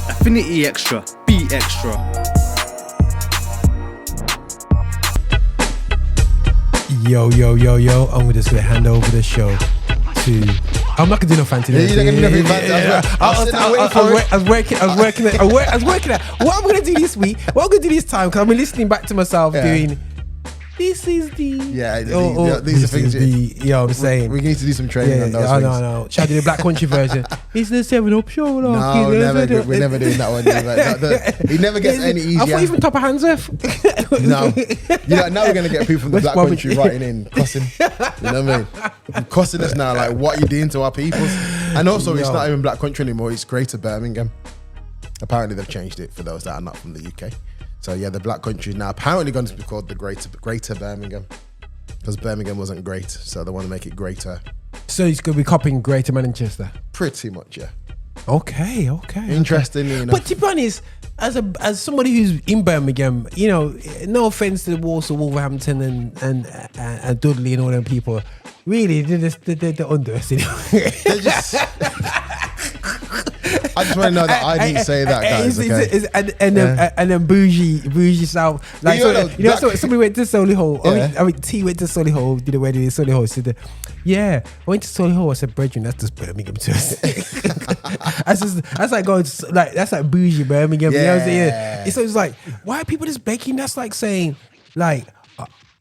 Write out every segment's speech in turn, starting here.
Affinity Xtra, be extra. Yo, I'm just gonna hand over the show to. I'm not gonna do no fancy. Yeah, you're not gonna do no fancy. I was working at what I'm gonna do this week. What I'm gonna do this time because I've been listening back to myself doing. This is the these are things. You know what I'm saying? We need to do some training on those things. No. Should I do the Black Country version? It's the 7-Up show. No, we're never doing that one. He never gets any easier. I thought even top of hands off. No. Now we're going to get people from the Black Country writing in, cussing. You know what I mean? Cussing us now, like, what are you doing to our people? And also, it's not even Black Country anymore. It's Greater Birmingham. Apparently, they've changed it for those that are not from the UK. So yeah, the Black Country is now apparently going to be called the Greater Birmingham because Birmingham wasn't great, so they want to make it greater. So it's going to be copying Greater Manchester. Pretty much, yeah. Okay. Interestingly enough. But to be honest, as somebody who's in Birmingham, you know, no offense to the Walsall, Wolverhampton, and Dudley and all them people, really they're underestimated. They're just. I just want to know that I didn't say that, guys. And then bougie South. Like, somebody went to Solihull. I mean, T went to Solihull, did a wedding in Solihull. Said, I went to Solihull. I said, brethren, that's just Birmingham to us. That's like going to, like, that's like bougie Birmingham. Yeah. You know what I'm saying? So it's like, why are people just baking? That's like saying, like,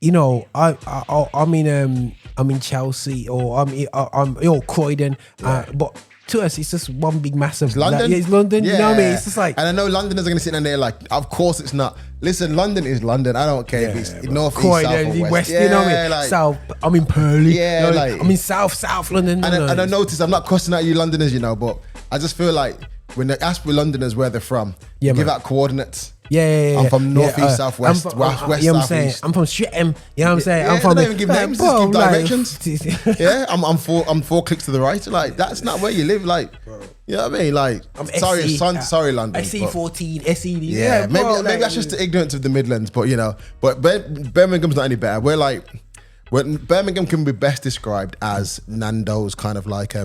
you know, I'm in Chelsea or I'm Croydon, but. To us, it's just one big massive. It's London. Like, it's London. Yeah. You know what I mean? It's just like. And I know Londoners are going to sit down there like, of course it's not. Listen, London is London. I don't care if it's north, east, south, or west. You know what I mean? Like, South. I'm in Purley. Yeah, you know, like, I'm in South London. And I notice I'm not cussing at you Londoners, you know, but I just feel like when they ask for Londoners where they're from, give out coordinates. Yeah. I'm from north, east, south, west, west, you know what I'm south, saying? east. I'm from Streatham. You know what I'm saying? Yeah, I'm from. They don't even give names, just give directions. Yeah, I'm 4 clicks to the right. Like, that's not where you live. Like, you know what I mean? Like, sorry, London. SE14, SE. Yeah, maybe that's just the ignorance of the Midlands. But you know, Birmingham's not any better. Birmingham can be best described as Nando's kind of like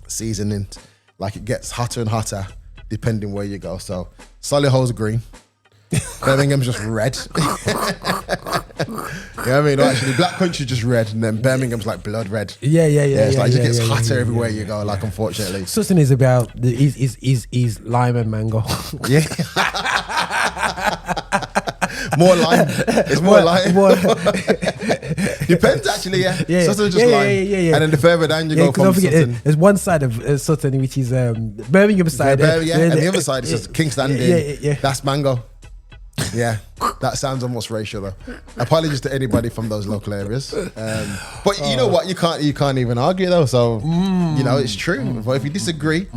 seasoning. Like, it gets hotter and hotter depending where you go. So Solihull's green. Birmingham's just red. You know what I mean? Actually, Black Country's just red, and then Birmingham's like blood red. Yeah. It's like it just gets hotter everywhere you go. Like, unfortunately, Sutton is about is lime and mango. Yeah. More lime. It's more lime. Depends, actually. Yeah. Sutton's just lime. Yeah. And then the further down you go from Sutton, there's one side of Sutton which is Birmingham side. And the other side is just Kingston. Yeah. That's mango. Yeah, that sounds almost racial though. Apologies to anybody from those local areas. But you know what? You can't even argue though. So you know it's true. But if you disagree,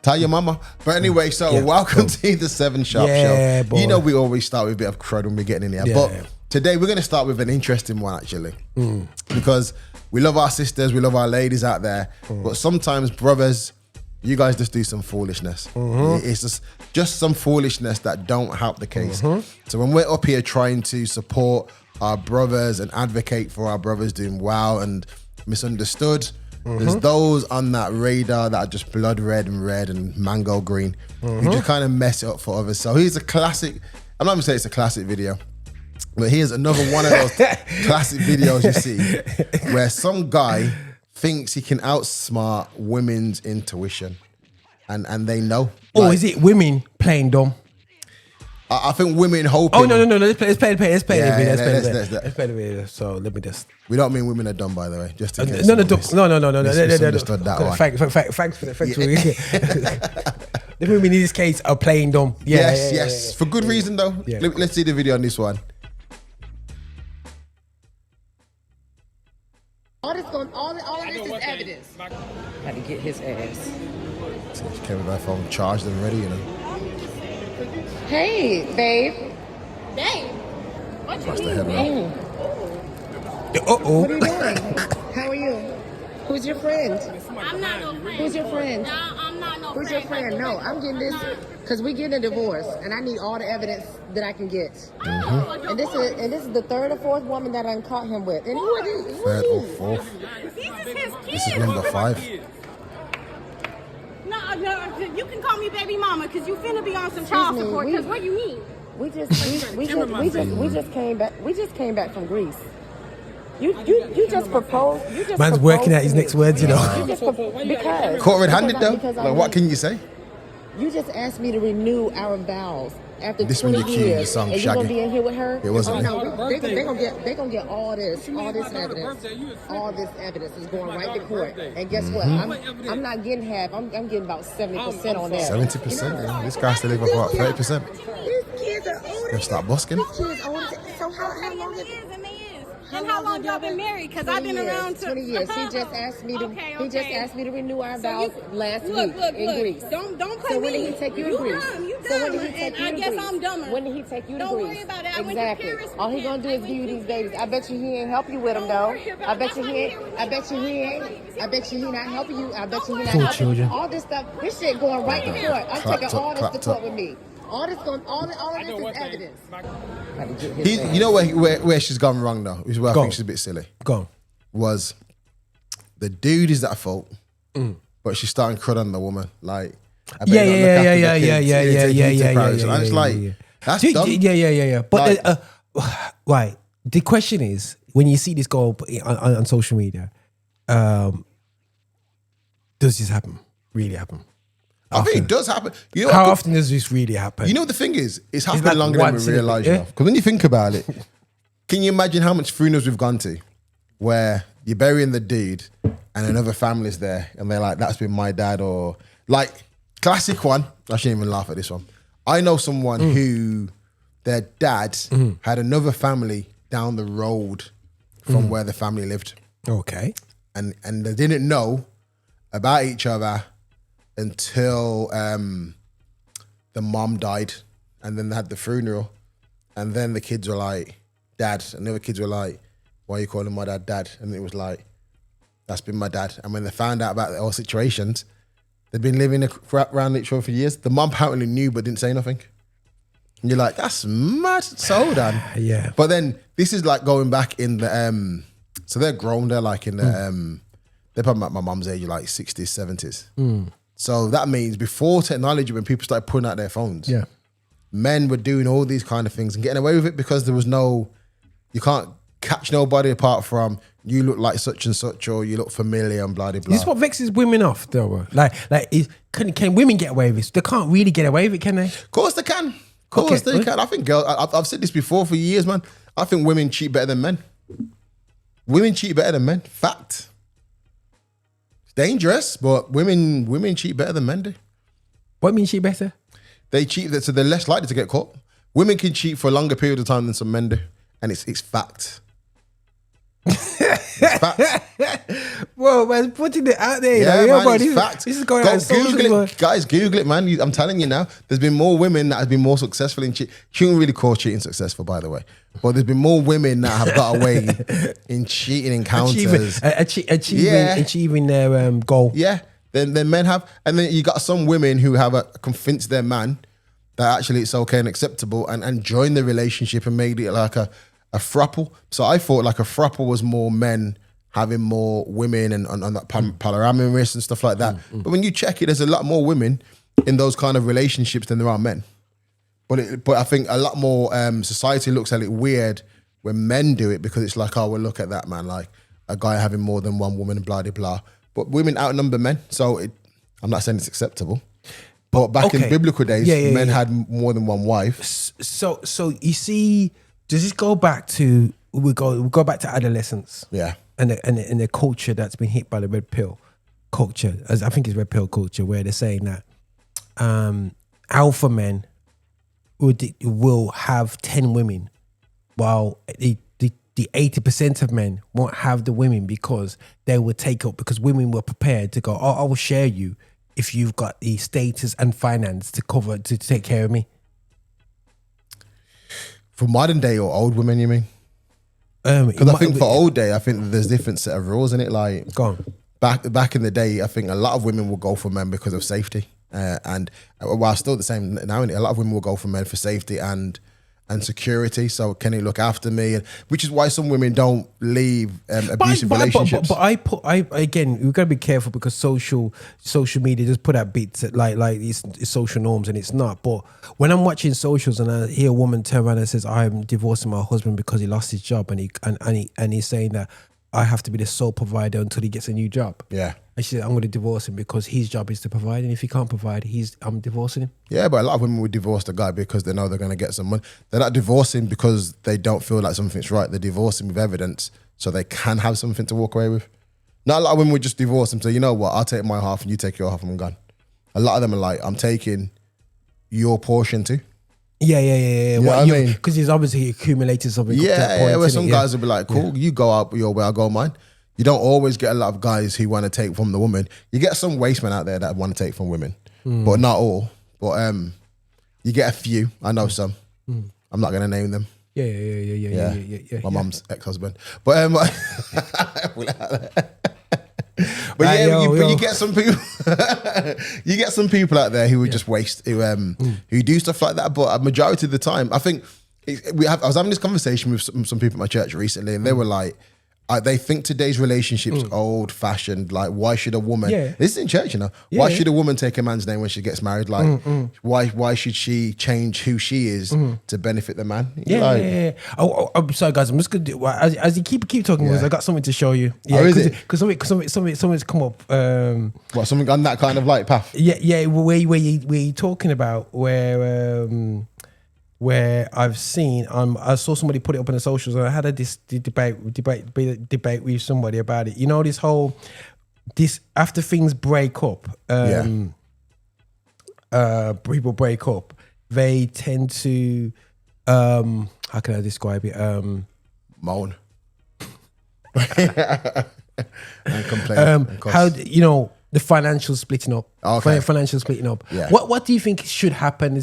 tell your mama. But anyway, welcome to the 7Sharp show. Boy. You know we always start with a bit of crud when we get in here. But today we're going to start with an interesting one actually, because we love our sisters, we love our ladies out there. But sometimes brothers, you guys just do some foolishness. It's just some foolishness that don't help the case. So when we're up here trying to support our brothers and advocate for our brothers doing well and misunderstood, there's those on that radar that are just blood red and mango green who just kind of mess it up for others. So here's a classic, I'm not going to say it's a classic video, but here's another one of those classic videos you see where some guy thinks he can outsmart women's intuition, and they know. Or is it women playing dumb? I think women hoping. Oh no! Let's play the video. Let's play the video. So let me just. We don't mean women are dumb, by the way. Just to No. misunderstood that one. Thanks for the the women in this case are playing dumb. Yes. For good reason though. Yeah. Let's see the video on this one. All of this is evidence. Had to get his ass. So Kevin by phone charged and ready, you know. Hey, babe. Babe? What That's the head, right? What are you doing? How are you? Who's your friend? I'm not no friend. Who's your friend? No, I'm not no Who's friend. your friend? No, I'm getting this because we getting a divorce, and I need all the evidence that I can get. And this is the third or fourth woman that I caught him with. And who are these? Third or fourth. This is number 5. No, You can call me baby mama because you finna be on some child support. Because what do you mean? We just came back. We just came back from Greece. You just proposed. Man's working out his next words, you know. Because Caught red-handed though. because Like, what can you say? You just asked me to renew our vows after This when 20 you cue the years, song and you're gonna Shaggy. be in here with her. It wasn't me. No, they gonna get all this evidence. All this evidence is going right to court. And guess what? I'm not getting half. I'm getting about 70% on that. 70%. Yeah. This guy's still living for what, 30%. These kids are older. Gonna start busking. These kids are older. So how long is it? And how long y'all been married? Because I've been around 20 years. He just asked me to. He just asked me to renew our vows last week in Greece. Don't put So when me. did he take you to Greece? You So when dumb. did he take And you I to guess Greece? I'm dumber. When did he take you to Don't Greece? worry about it. I went to Exactly. Paris with All he him. gonna do is give you these babies. I bet you he ain't help you with them though. I bet you he ain't. I bet you he ain't. I bet you he not helping you. I bet you he not Poor helping. children. All this stuff. This shit going right to court. I'm Clapped taking up, all this to clapped court up. with me. All this is evidence. Had to get his He, ass. you know where she's gone wrong though, which is where I Go think on. she's a bit silly, Go on. was the dude is at fault, but she's starting crud on the woman. Like, I bet Yeah, you not yeah, look after yeah, the yeah, kids, yeah, you yeah, take yeah, you yeah, to yeah, Paris. yeah, And it's yeah, like, yeah. that's Do you- dumb. Yeah. But Like- right, the question is, when you see this go on social media, does this happen? Really happen? I think it does happen. You know How what- often does this really happen? You know the thing is, it's happened like longer than we once in a realise. bit, You yeah? know? Because when you think about it, can you imagine how much funerals we've gone to, where you're burying the dude and another family's there, and they're like, "That's been my dad," or like classic one. I shouldn't even laugh at this one. I know someone who their dad had another family down the road from where the family lived, Okay. and they didn't know about each other until the mom died, and then they had the funeral, and then the kids were like, "Dad," and the other kids were like, "Why are you calling my dad Dad?" And it was like, "That's been my dad." And when they found out about the whole situations, they'd been living around each other for years. The mom apparently knew but didn't say nothing. And you're like, that's mad. So done. Yeah. But then this is like going back in the so they're grown, they're like in the they're probably at my mum's age, like 60s, 70s. So that means before technology, when people started putting out their phones, Yeah. men were doing all these kind of things and getting away with it because there was no, you can't catch nobody apart from you look like such and such or you look familiar and blah, blah, blah. This is what vexes women off, though, bro. Can women get away with this? They can't really get away with it, can they? Of course they can. Of course Okay. they can. I think girls, I've said this before for years, man. I think women cheat better than men. Women cheat better than men. Fact. It's dangerous, but women cheat better than men do. What means she better? They cheat, so they're less likely to get caught. Women can cheat for a longer period of time than some men do. And it's fact. It's fact. Whoa, man, putting it out there. Yeah, you know, man, bro, it's this, fact. This is going Go out. So Google it. Guys, Google it, man. I'm telling you now, there's been more women that have been more successful in cheating. Shouldn't really call cheating successful, by the way. But there's been more women that have got away in cheating encounters. Achieving their goal. Yeah, then men have. And then you got some women who have convinced their man that actually it's okay and acceptable and join the relationship and made it like a throuple. So I thought like a throuple was more men having more women and on that polyamorous and stuff like that. But when you check it, there's a lot more women in those kind of relationships than there are men. But I think a lot more society looks at it weird when men do it because it's like, oh, well, look at that, man. Like a guy having more than one woman and blah, blah, blah. But women outnumber men. So I'm not saying it's acceptable. But back in biblical days, men had more than one wife. So you see, does this go back to, we go back to adolescence? Yeah. And the culture that's been hit by the red pill culture, as I think it's red pill culture, where they're saying that alpha men will have 10 women, while the 80% of men won't have the women because they will take up, because women were prepared to go, oh, I will share you if you've got the status and finance to take care of me. For modern day or old women, you mean? Because I think for old day, I think there's different set of rules in it. Like, go on. Back in the day, I think a lot of women will go for men because of safety, and while still the same now, a lot of women will go for men for safety and and security. So can he look after me? And which is why some women don't leave abusive relationships. But again, we've got to be careful because social media just put out bits that like it's social norms and it's not. But when I'm watching socials and I hear a woman turn around and says, "I'm divorcing my husband because he lost his job," and he's saying that I have to be the sole provider until he gets a new job. Yeah. And she said, I'm going to divorce him because his job is to provide. And if he can't provide, I'm divorcing him. Yeah, but a lot of women would divorce the guy because they know they're going to get some money. They're not divorcing because they don't feel like something's right. They're divorcing with evidence so they can have something to walk away with. Not a lot of women would just divorce him. So you know what? I'll take my half and you take your half and I'm gone. A lot of them are like, I'm taking your portion too. Yeah. You know what I mean? Because he's obviously accumulated something. Yeah, where some guys will be like, cool, you go out your way, I'll go mine. You don't always get a lot of guys who want to take from the woman. You get some waste men out there that want to take from women, but not all. But you get a few. I know some. I'm not going to name them. Yeah. My mum's ex-husband. But you get some people. You get some people out there who would just waste, who do stuff like that. But a majority of the time, I think I was having this conversation with some people at my church recently, and they were like, they think today's relationships old fashioned. Like, why should a woman? Yeah. This is in church, you know. Why should a woman take a man's name when she gets married? Like, why should she change who she is to benefit the man? Yeah. Oh, I'm sorry, guys. I'm just gonna do as you keep talking. Because I got something to show you. Yeah, because something's come up. What, something on that kind of like path? Yeah. Where you talking about where I've seen I saw somebody put it up on the socials and I had this debate with somebody about it. You know, this after things break up, people break up, they tend to how can I describe it? Moan. And complain. How you know the financial splitting up. Okay. Financial splitting up. Yeah. What do you think should happen?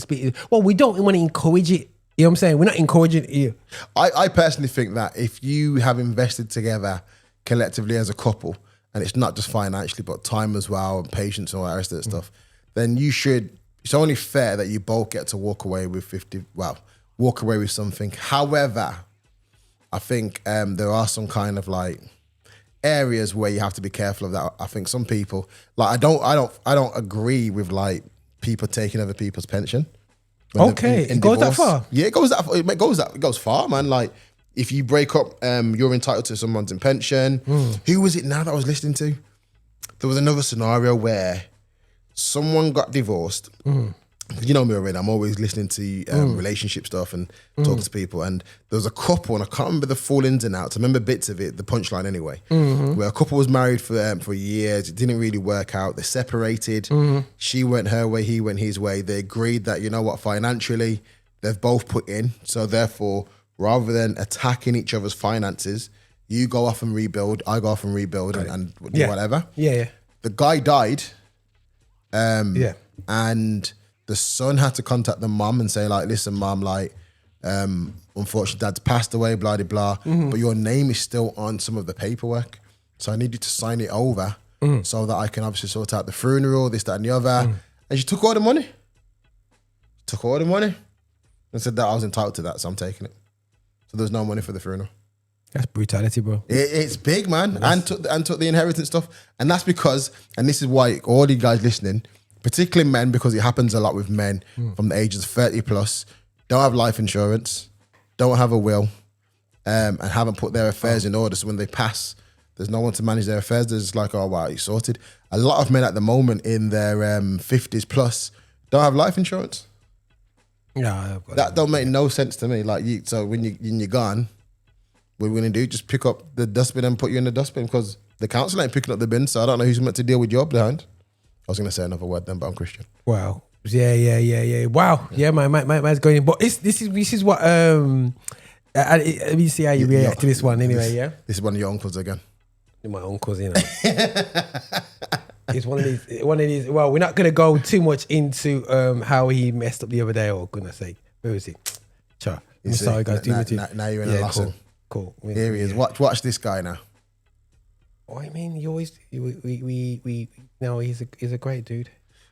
Well, we don't want to encourage it. You know what I'm saying? We're not encouraging it. I personally think that if you have invested together collectively as a couple, and it's not just financially, but time as well, and patience and all that rest of that stuff, then you should, it's only fair that you both get to walk away with something. However, I think there are some kind of like areas where you have to be careful of that. I think some people, like I don't agree with like people taking other people's pension. Okay, it goes that far. Yeah, it goes far, man. Like if you break up, you're entitled to someone's pension. Who was it now that I was listening to? There was another scenario where someone got divorced. You know me already, I'm always listening to relationship stuff and talking to people. And there was a couple, and I can't remember the full ins and outs. I remember bits of it, the punchline anyway, where a couple was married for years. It didn't really work out. They separated. She went her way, he went his way. They agreed that, you know what, financially, they've both put in. So therefore, rather than attacking each other's finances, you go off and rebuild, I go off and rebuild and do whatever. Yeah. The guy died. And the son had to contact the mum and say, like, listen, mum, like, unfortunately, dad's passed away, blah, blah, blah, but your name is still on some of the paperwork. So I need you to sign it over so that I can obviously sort out the funeral, this, that, and the other. And she took all the money. And said that I was entitled to that, so I'm taking it. So there's no money for the funeral. That's brutality, bro. It's big, man. And took the inheritance stuff. And that's because, and this is why all you guys listening, particularly men, because it happens a lot with men from the ages of 30 plus, don't have life insurance, don't have a will, and haven't put their affairs in order. So when they pass, there's no one to manage their affairs. They're just like, oh, wow, it's sorted. A lot of men at the moment in their 50s plus don't have life insurance. Yeah, that don't make no sense to me. Like, so when you're gone, what we're going to do, just pick up the dustbin and put you in the dustbin, because the council ain't picking up the bin, so I don't know who's meant to deal with your behind. I was going to say another word then, but I'm Christian. Wow. Yeah. Wow. Yeah, man's going in. But this is what let me see how you react to this one anyway. This is one of your uncles again. My uncles, you know. It's one of these. Well, we're not going to go too much into how he messed up the other day. Oh, goodness sake, where was he? Sure. I'm sorry, guys. Now you're in a lesson. Cool. Here he is. Watch this guy now. Oh, I mean, he's a great dude.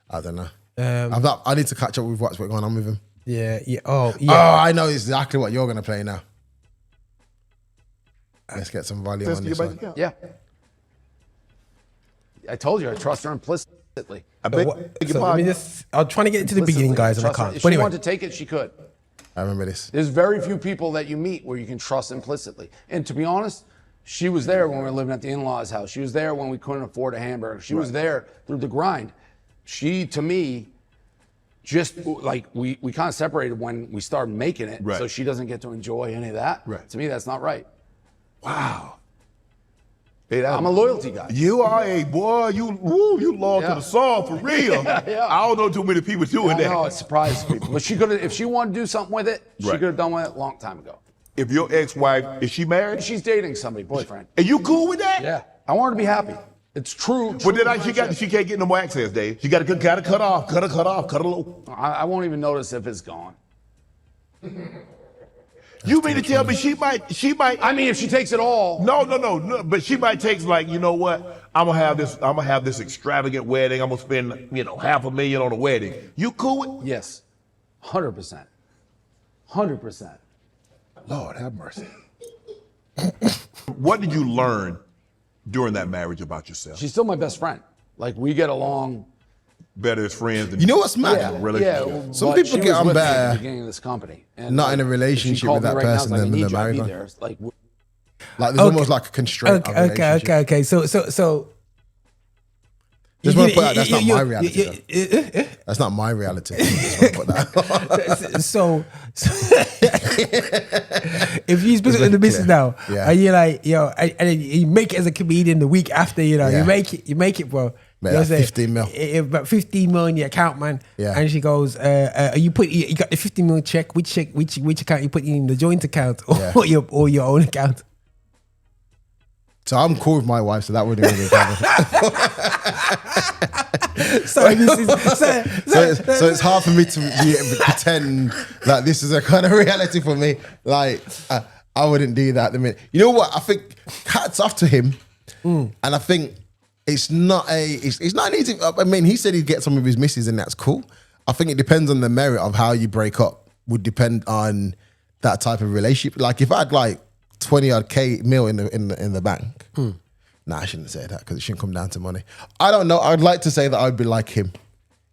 I don't know. I need to catch up with what's going on with him. Yeah. Oh, Oh, yeah. I know exactly what you're gonna play now. Let's get some volume on this one. Yeah. I told you I trust her implicitly. So let me just. I'm trying to get into the beginning, guys, and I can't. If But she anyway, wanted to take it, she could. I remember this. There's very few people that you meet where you can trust implicitly. And to be honest, she was there when we were living at the in-laws' house. She was there when we couldn't afford a hamburger. She was there through the grind. She, to me, just like we kind of separated when we started making it, so she doesn't get to enjoy any of that. To me, that's not right. Wow. I'm a loyalty guy. You are a boy. You loyal to the song for real. I don't know too many people doing that. No, it surprises people. But she could have, if she wanted to do something with it, she could have done with it a long time ago. If your ex-wife, is she married? She's dating somebody, boyfriend. And you cool with that? Yeah. I want her to be happy. It's true. But then she can't get no more access, Dave. She got to cut off, cut a low. I won't even notice if it's gone. You mean to tell me she might? I mean, if she takes it all. No. But she might take like, you know what? I'm gonna have this extravagant wedding. I'm gonna spend $500,000 on a wedding. You cool with? Yes, 100%. 100%. Lord have mercy. What did you learn during that marriage about yourself? She's still my best friend. Like, we get along better as friends than You know what's mad? Yeah, Some but people she get was on with me at better the beginning of this company, and not in a relationship with that person than in a married one. Like there's almost like a constraint. Okay. So just want to put out that's not my reality. That's not my reality. Just want to put that. So if you split in the business now, are you like, and then you make it as a comedian the week after, you make it, bro. Man, 15 mil. About 15 mil in your account, man. Yeah. And she goes, you got the 15 mil check. Which account you put in the joint account or your own account? So I'm cool with my wife, so that wouldn't really cover. So it's hard for me to pretend that this is a kind of reality for me. Like I wouldn't do that at the minute. You know what? I think hats off to him, and I think it's not an easy. I mean, he said he'd get some of his misses, and that's cool. I think it depends on the merit of how you break up. Would depend on that type of relationship. Like if I had like 20-odd K mil in the bank. Nah, I shouldn't say that because it shouldn't come down to money. I don't know. I'd like to say that I'd be like him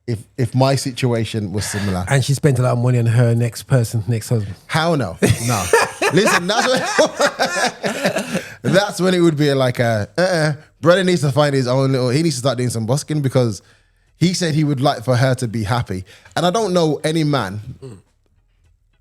if my situation was similar. And she spent a lot of money on her next husband. How no? No. Listen, that's when it would be like brother needs to find his own he needs to start doing some busking because he said he would like for her to be happy. And I don't know any man,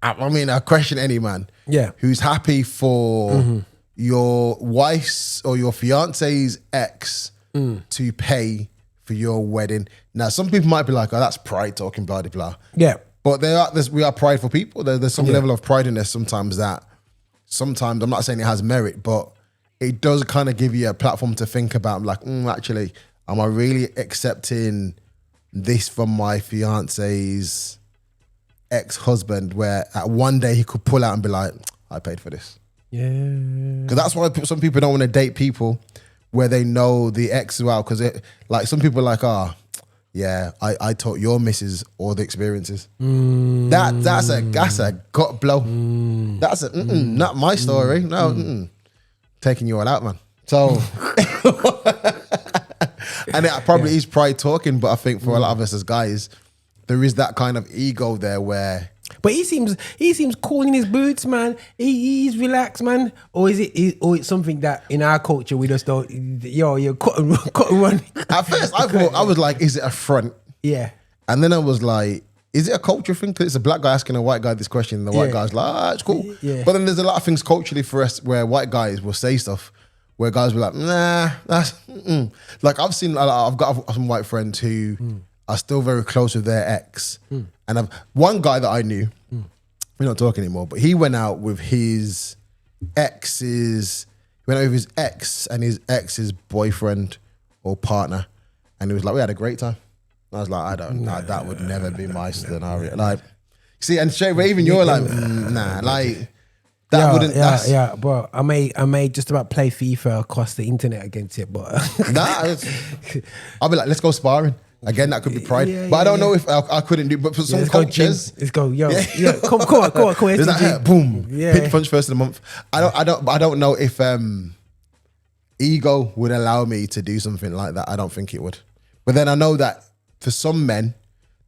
I mean, I question any man who's happy for your wife's or your fiance's ex to pay for your wedding. Now, some people might be like, oh, that's pride talking, blah, blah, blah. Yeah. But we are prideful people. There's some level of pride in there sometimes, I'm not saying it has merit, but it does kind of give you a platform to think about. Like, actually, am I really accepting this from my fiance's ex-husband where at one day he could pull out and be like, I paid for this. Yeah. Because that's why some people don't want to date people where they know the ex as well. Because like some people are like, I taught your missus all the experiences. That's a gut blow. That's not my story. No, taking you all out, man. So, and it probably is pride talking, but I think for a lot of us as guys, there is that kind of ego there where. But he seems cool in his boots, man. He's relaxed, man. Or is it? Or it's something that in our culture we just don't. You're cut and run. At first, I was like, is it a front? Yeah. And then I was like, is it a culture thing? Because it's a black guy asking a white guy this question, and the white guy's like, it's cool. Yeah. But then there's a lot of things culturally for us where white guys will say stuff where guys will be like, nah, that's like I've got some white friends who are still very close with their ex. And one guy that I knew, we're not talking anymore, but he went out with his ex and his ex's boyfriend or partner. And he was like, we had a great time. And I was like, that would never be my scenario. Like, see, and straight away, even you're like, nah, like, that wouldn't. Yeah, bro. I may just about play FIFA across the internet against it, but I'll be like, let's go sparring. Again, that could be pride. Yeah, but I don't yeah. know if I couldn't do. But for some Let's go, cultures, Jim. Let's go, yo. Come on. there's that boom, Yeah. pinch punch first of the month. I don't know if ego would allow me to do something like that. I don't think it would. But then I know that for some men,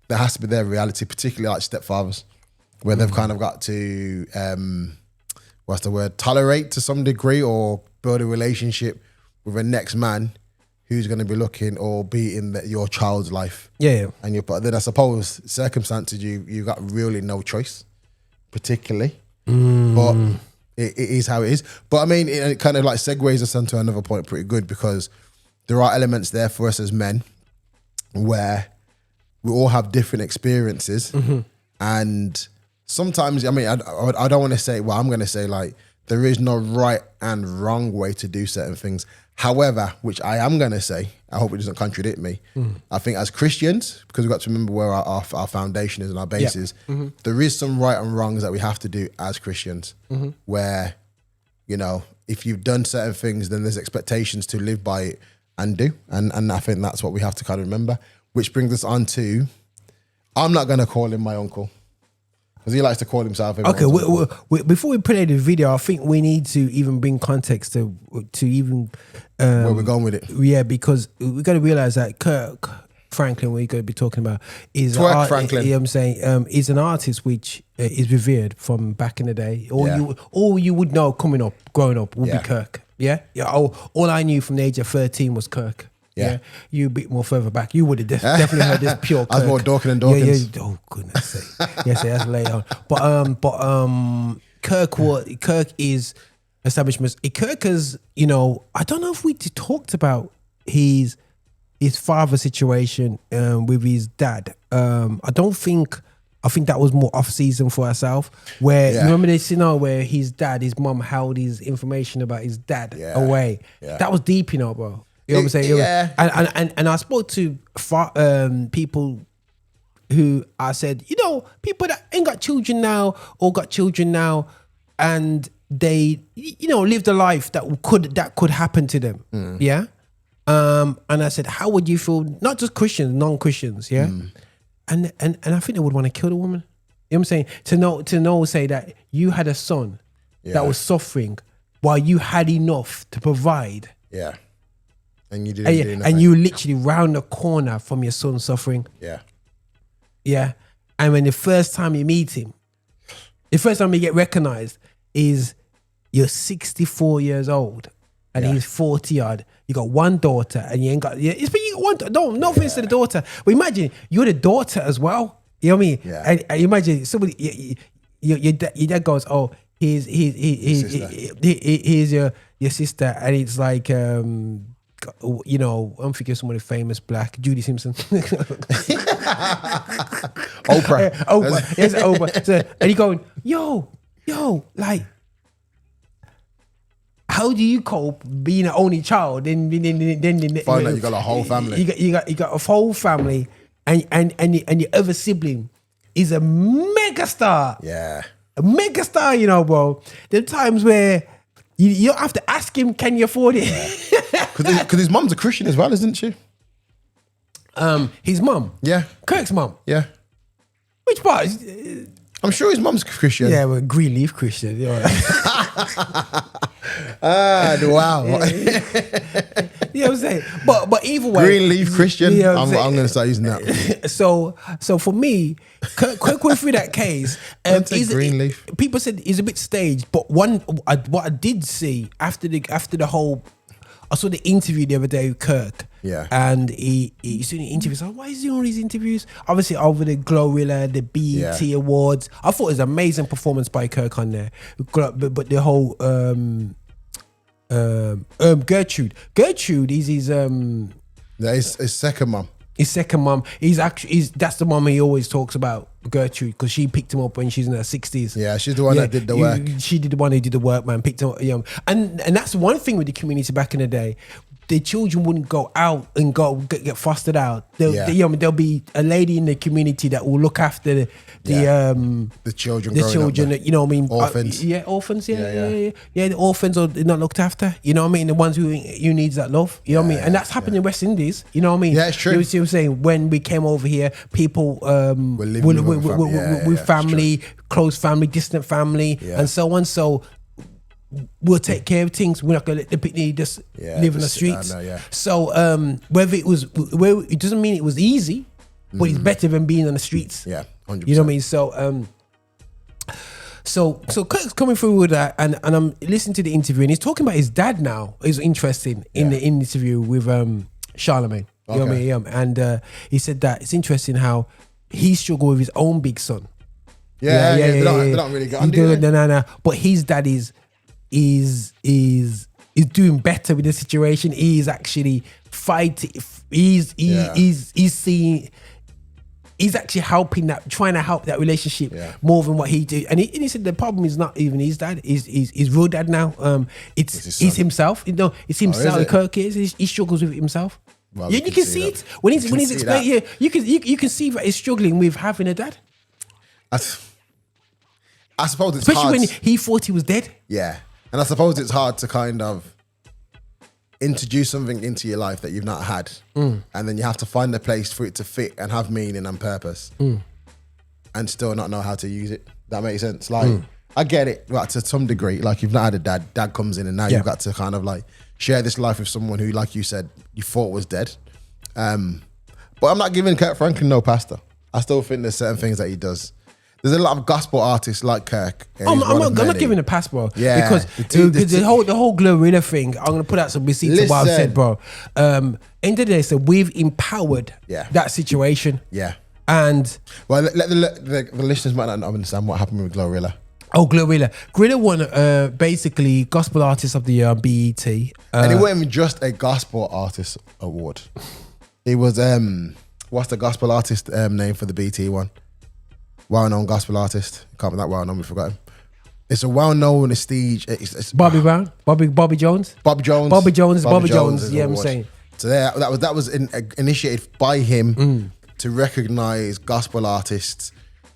there has to be their reality, particularly like stepfathers, where they've kind of got to tolerate to some degree or build a relationship with a next man who's going to be looking or be in your child's life. Yeah. And but then I suppose circumstances you got really no choice, particularly. But it is how it is. But I mean, it kind of like segues us onto another point pretty good, because there are elements there for us as men where we all have different experiences. And sometimes, I mean, I don't want to say, well, I'm going to say like, there is no right and wrong way to do certain things. However, which I am going to say, I hope it doesn't contradict me. I think as Christians, because we've got to remember where our foundation is and our base is, there is some right and wrongs that we have to do as Christians, where, you know, if you've done certain things, then there's expectations to live by it and do. And I think that's what we have to kind of remember, which brings us on to, I'm not going to call him my uncle, because he likes to call himself. Okay, before we play the video, I think we need to even bring context to even where we're going with it. Yeah, because we got to realize that Kirk Franklin, we're going to be talking about, is Franklin. You know what I'm saying, is an artist which is revered from back in the day. All you would know growing up would be Kirk. Yeah. All I knew from the age of 13 was Kirk. Yeah, you a bit more further back, you would have definitely heard this pure Kirk. I was more Dawkins and Dawkins. Yeah. Oh goodness sake. Yes, that's later on. But Kirk is establishment. Kirk is, you know, I don't know if we talked about his father situation with his dad. I think that was more off season for ourselves. Where you remember this scenario where his mum held his information about his dad away. Yeah. That was deep, you know, bro. You know what I'm saying? Yeah. And I spoke to people who I said, you know, people that ain't got children now or got children now, and they, you know, lived a life that could happen to them. Yeah. And I said, how would you feel? Not just Christians, non-Christians. Yeah. And I think they would want to kill the woman. You know what I'm saying? To know, say that you had a son that was suffering while you had enough to provide. Yeah. And you didn't do nothing. And you literally round the corner from your son suffering. Yeah. Yeah. And when the first time you meet him, the first time you get recognized is you're 64 years old and he's 40 odd. You got one daughter and you ain't got, you got one, no offense to the daughter. But imagine you're the daughter as well. You know what I mean? Yeah. And imagine somebody, your dad goes, oh, here's your sister. And it's like, you know, I'm thinking of somebody famous black, Judy Simpson. Oprah. Oprah. Yes, Oprah. So, and he going, yo, like, how do you cope being an only child? Then find out you got a whole family. You got a whole family, and your other sibling is a megastar. Yeah, a megastar. You know, bro. There are times where you don't have to ask him, can you afford it? Because his mum's a Christian as well, isn't she? His mum. Yeah. Kirk's mum. Yeah. Which part? I'm sure his mum's Christian. Yeah, well, Greenleaf Christian. Yeah. Wow. You know what I'm saying? But either way. Greenleaf Christian. You know I'm going to start using that. So for me, Kirk went through that case. Greenleaf. People said he's a bit staged, but what I did see after the whole, I saw the interview the other day with Kirk. Yeah. And he's doing the interviews. Like, why is he doing all these interviews? Obviously over the Glorilla, the BET Awards. I thought it was an amazing performance by Kirk on there. But the whole Gertrude is his his second mum. His second mum. That's the mum he always talks about, Gertrude, because she picked him up when she's in her 60s. Yeah, she's the one that did the work. She did the one who did the work, man. Picked him up, and that's one thing with the community back in the day. the children wouldn't go out and get fostered out. There'll be a lady in the community that will look after the children. The children, you know what I mean? Orphans. Orphans. The orphans are not looked after. You know what I mean? The ones who needs that love. You know what I mean? And that's happened in West Indies. You know what I mean? Yeah, it's true. You see what I'm saying? When we came over here, people We're living with family, close family, distant family, and so on. So we'll take care of things. We're not going to let the picnic just live in the streets. So whether it was, it doesn't mean it was easy, but it's better than being on the streets. Yeah, 100%. You know what I mean? So Kirk's coming through with that, and I'm listening to the interview, and he's talking about his dad now. It's interesting in the interview with Charlemagne. You know what I mean? And he said that it's interesting how he struggled with his own big son. They don't really get on, do they? No. But his dad is doing better with the situation. He's actually fighting. He's seeing. He's actually trying to help that relationship more than what he did. And he said the problem is not even his dad, his real dad now. It's himself. You know, it's himself. Kirk is. He struggles with it himself. Well, you can see it when he's explaining. Yeah, you can see that he's struggling with having a dad. I suppose it's especially hard. when he thought he was dead. Yeah, and I suppose it's hard to kind of introduce something into your life that you've not had, and then you have to find a place for it to fit and have meaning and purpose, and still not know how to use it. That makes sense. Like I get it, like to some degree. Like you've not had a dad. Dad comes in, and now you've got to kind of like share this life with someone who, like you said, you thought was dead. But I'm not giving Kirk Franklin no pasta. I still think there's certain things that he does. There's a lot of gospel artists like Kirk. I'm not giving a pass, bro. Yeah, because the whole Glorilla thing. I'm gonna put out some receipts of what I've said, bro. End of the day, so we've empowered that situation. Yeah, and well, the listeners might not understand what happened with Glorilla. Oh, Glorilla won basically Gospel Artist of the Year on BET, and it wasn't even just a Gospel Artist Award. It was what's the Gospel Artist name for the BET one? Well-known gospel artist. Can't be that well-known. We forgot him. It's a well-known prestige. It's Bobby Brown, Bobby Jones. Bobby Jones. Yeah, I'm saying. So that was initiated by him to recognize gospel artists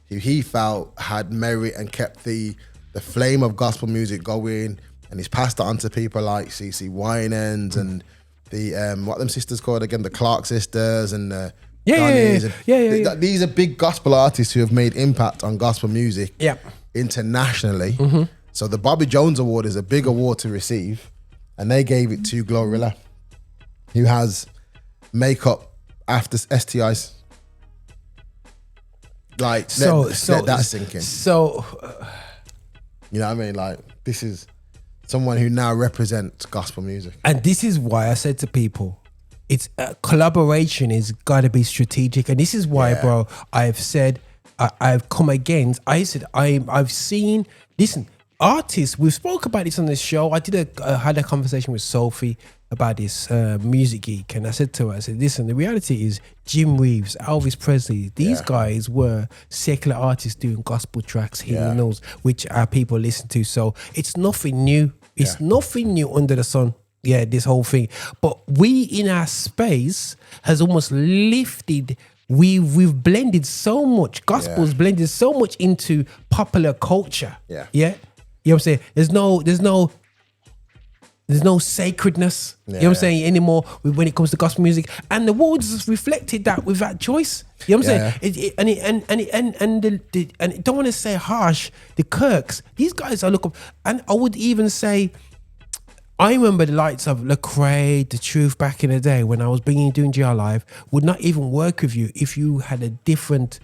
who he felt had merit and kept the flame of gospel music going, and he's passed it on to people like CeCe Winans and the what them sisters called again, the Clark sisters and. These are big gospel artists who have made impact on gospel music internationally. So the Bobby Jones Award is a big award to receive, and they gave it to Glorilla, who has makeup after STIs. Like, let that sink in. So, you know what I mean? Like, this is someone who now represents gospel music. And this is why I said to people, it's collaboration is got to be strategic, and this is why, bro. I've said I've come against. I said I've seen. Listen, artists. We've spoke about this on this show. I had a conversation with Sophie about this music geek, and I said to her, I said, listen, the reality is Jim Reeves, Elvis Presley. These guys were secular artists doing gospel tracks, hymnals, which our people listen to. So it's nothing new. It's nothing new under the sun. Yeah, this whole thing. But we in our space has almost lifted, we've blended so much, gospel's blended so much into popular culture. Yeah. You know what I'm saying? There's no sacredness, you know what I'm saying, anymore when it comes to gospel music. And the awards has reflected that with that choice. You know what I'm saying? And don't want to say harsh, the Kirks, these guys are and I would even say, I remember the likes of Lecrae, The Truth back in the day when I was doing GR Live would not even work with you if you had a different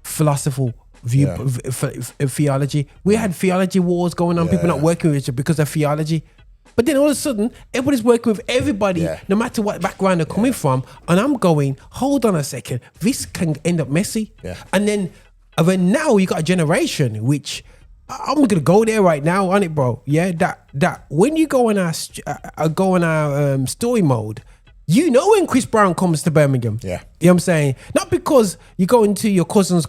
philosophical view, theology. We had theology wars going on, people not working with each other because of theology. But then all of a sudden, everybody's working with everybody, no matter what background they're coming from. And I'm going, hold on a second, this can end up messy. And then now you got a generation which, I'm gonna go there right now on it, bro. Yeah, that when you go on our story mode, You know when Chris Brown comes to Birmingham. Yeah. You know what I'm saying? Not because you go into your cousin's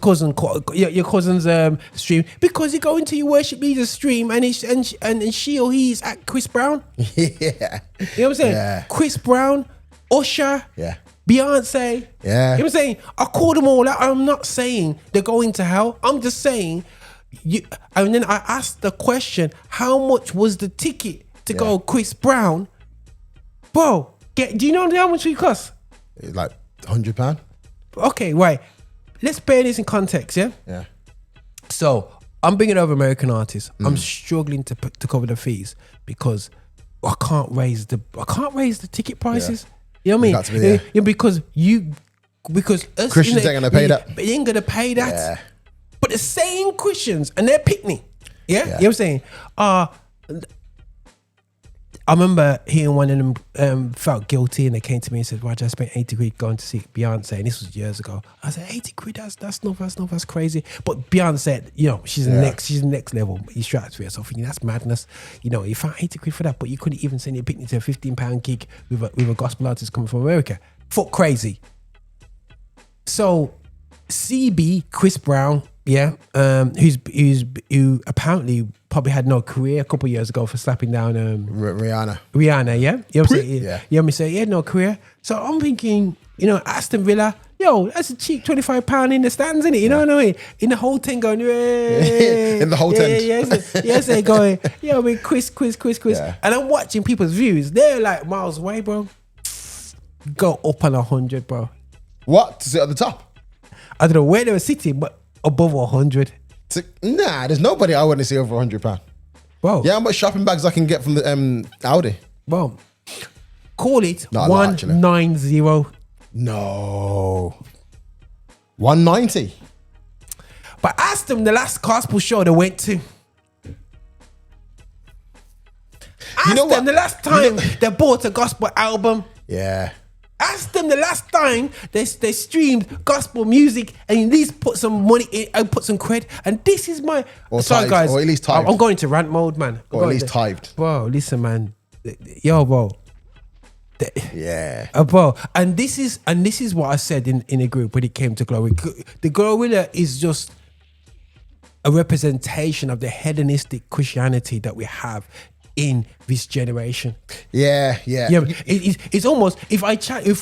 stream, because you go into your worship leader's stream and she or he's at Chris Brown. Yeah. You know what I'm saying? Yeah. Chris Brown, Usher, Yeah. Beyonce. Yeah. You know what I'm saying? I call them all out. I'm not saying they're going to hell. I'm just saying and then I asked the question, how much was the ticket to go Chris Brown? Bro, do you know how much it cost? It's like £100. Okay, right. Let's bear this in context, yeah? Yeah. So I'm bringing over American artists. I'm struggling to cover the fees because I can't raise the ticket prices. You know what I mean? Got to be there. Yeah, because us Christians ain't gonna pay that. They ain't gonna pay that. Yeah. But the same Christians and they're picnic. Yeah? You know what I'm saying? I remember hearing one of them felt guilty and they came to me and said, Roger, I spent 80 quid going to see Beyonce, and this was years ago. I said, 80 quid, that's crazy. But Beyonce, you know, she's the next level. He strikes me. So thinking that's madness. You know, you found 80 quid for that, but you couldn't even send your picnic to a £15 gig with a gospel artist coming from America. Fuck crazy. So CB, Chris Brown, who apparently probably had no career a couple of years ago for slapping down Rihanna, yeah? You know what I'm saying? Yeah. You know what I'm saying? He had no career. So I'm thinking, you know, Aston Villa, yo, that's a cheap £25 in the stands, innit? You know what I mean? In the whole thing going, in the whole tent. Yes, they're going, yo, I mean, quiz. Yeah. And I'm watching people's views. They're like miles away, bro. Go up on 100, bro. What? To sit at the top? I don't know where they were sitting, but above 100. Nah, there's nobody I want to see over £100. Bro. Yeah, how much shopping bags I can get from the Audi? Bro. Call it Not a lot, actually. 190. No. 190. But ask them the last gospel show they went to. Ask them the last time they bought a gospel album. Yeah. Ask them the last time they streamed gospel music and at least put some money in and put some cred. And this is my... Or sorry, tithed, guys. or at least tithed. I'm going to rant mode, man. Or at least tithed. Bro, listen, man. Yo, bro. Yeah. Bro. And this is what I said in a group when it came to Glorilla. The Glorilla is just a representation of the hedonistic Christianity that we have in this generation. Yeah. It's almost, if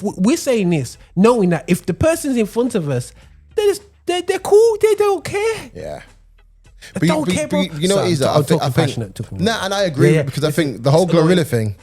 we're saying this, knowing that if the person's in front of us, they're cool, they don't care. Yeah. They don't care, bro. You know what it is? I think, and I agree because I think the whole Glorilla thing,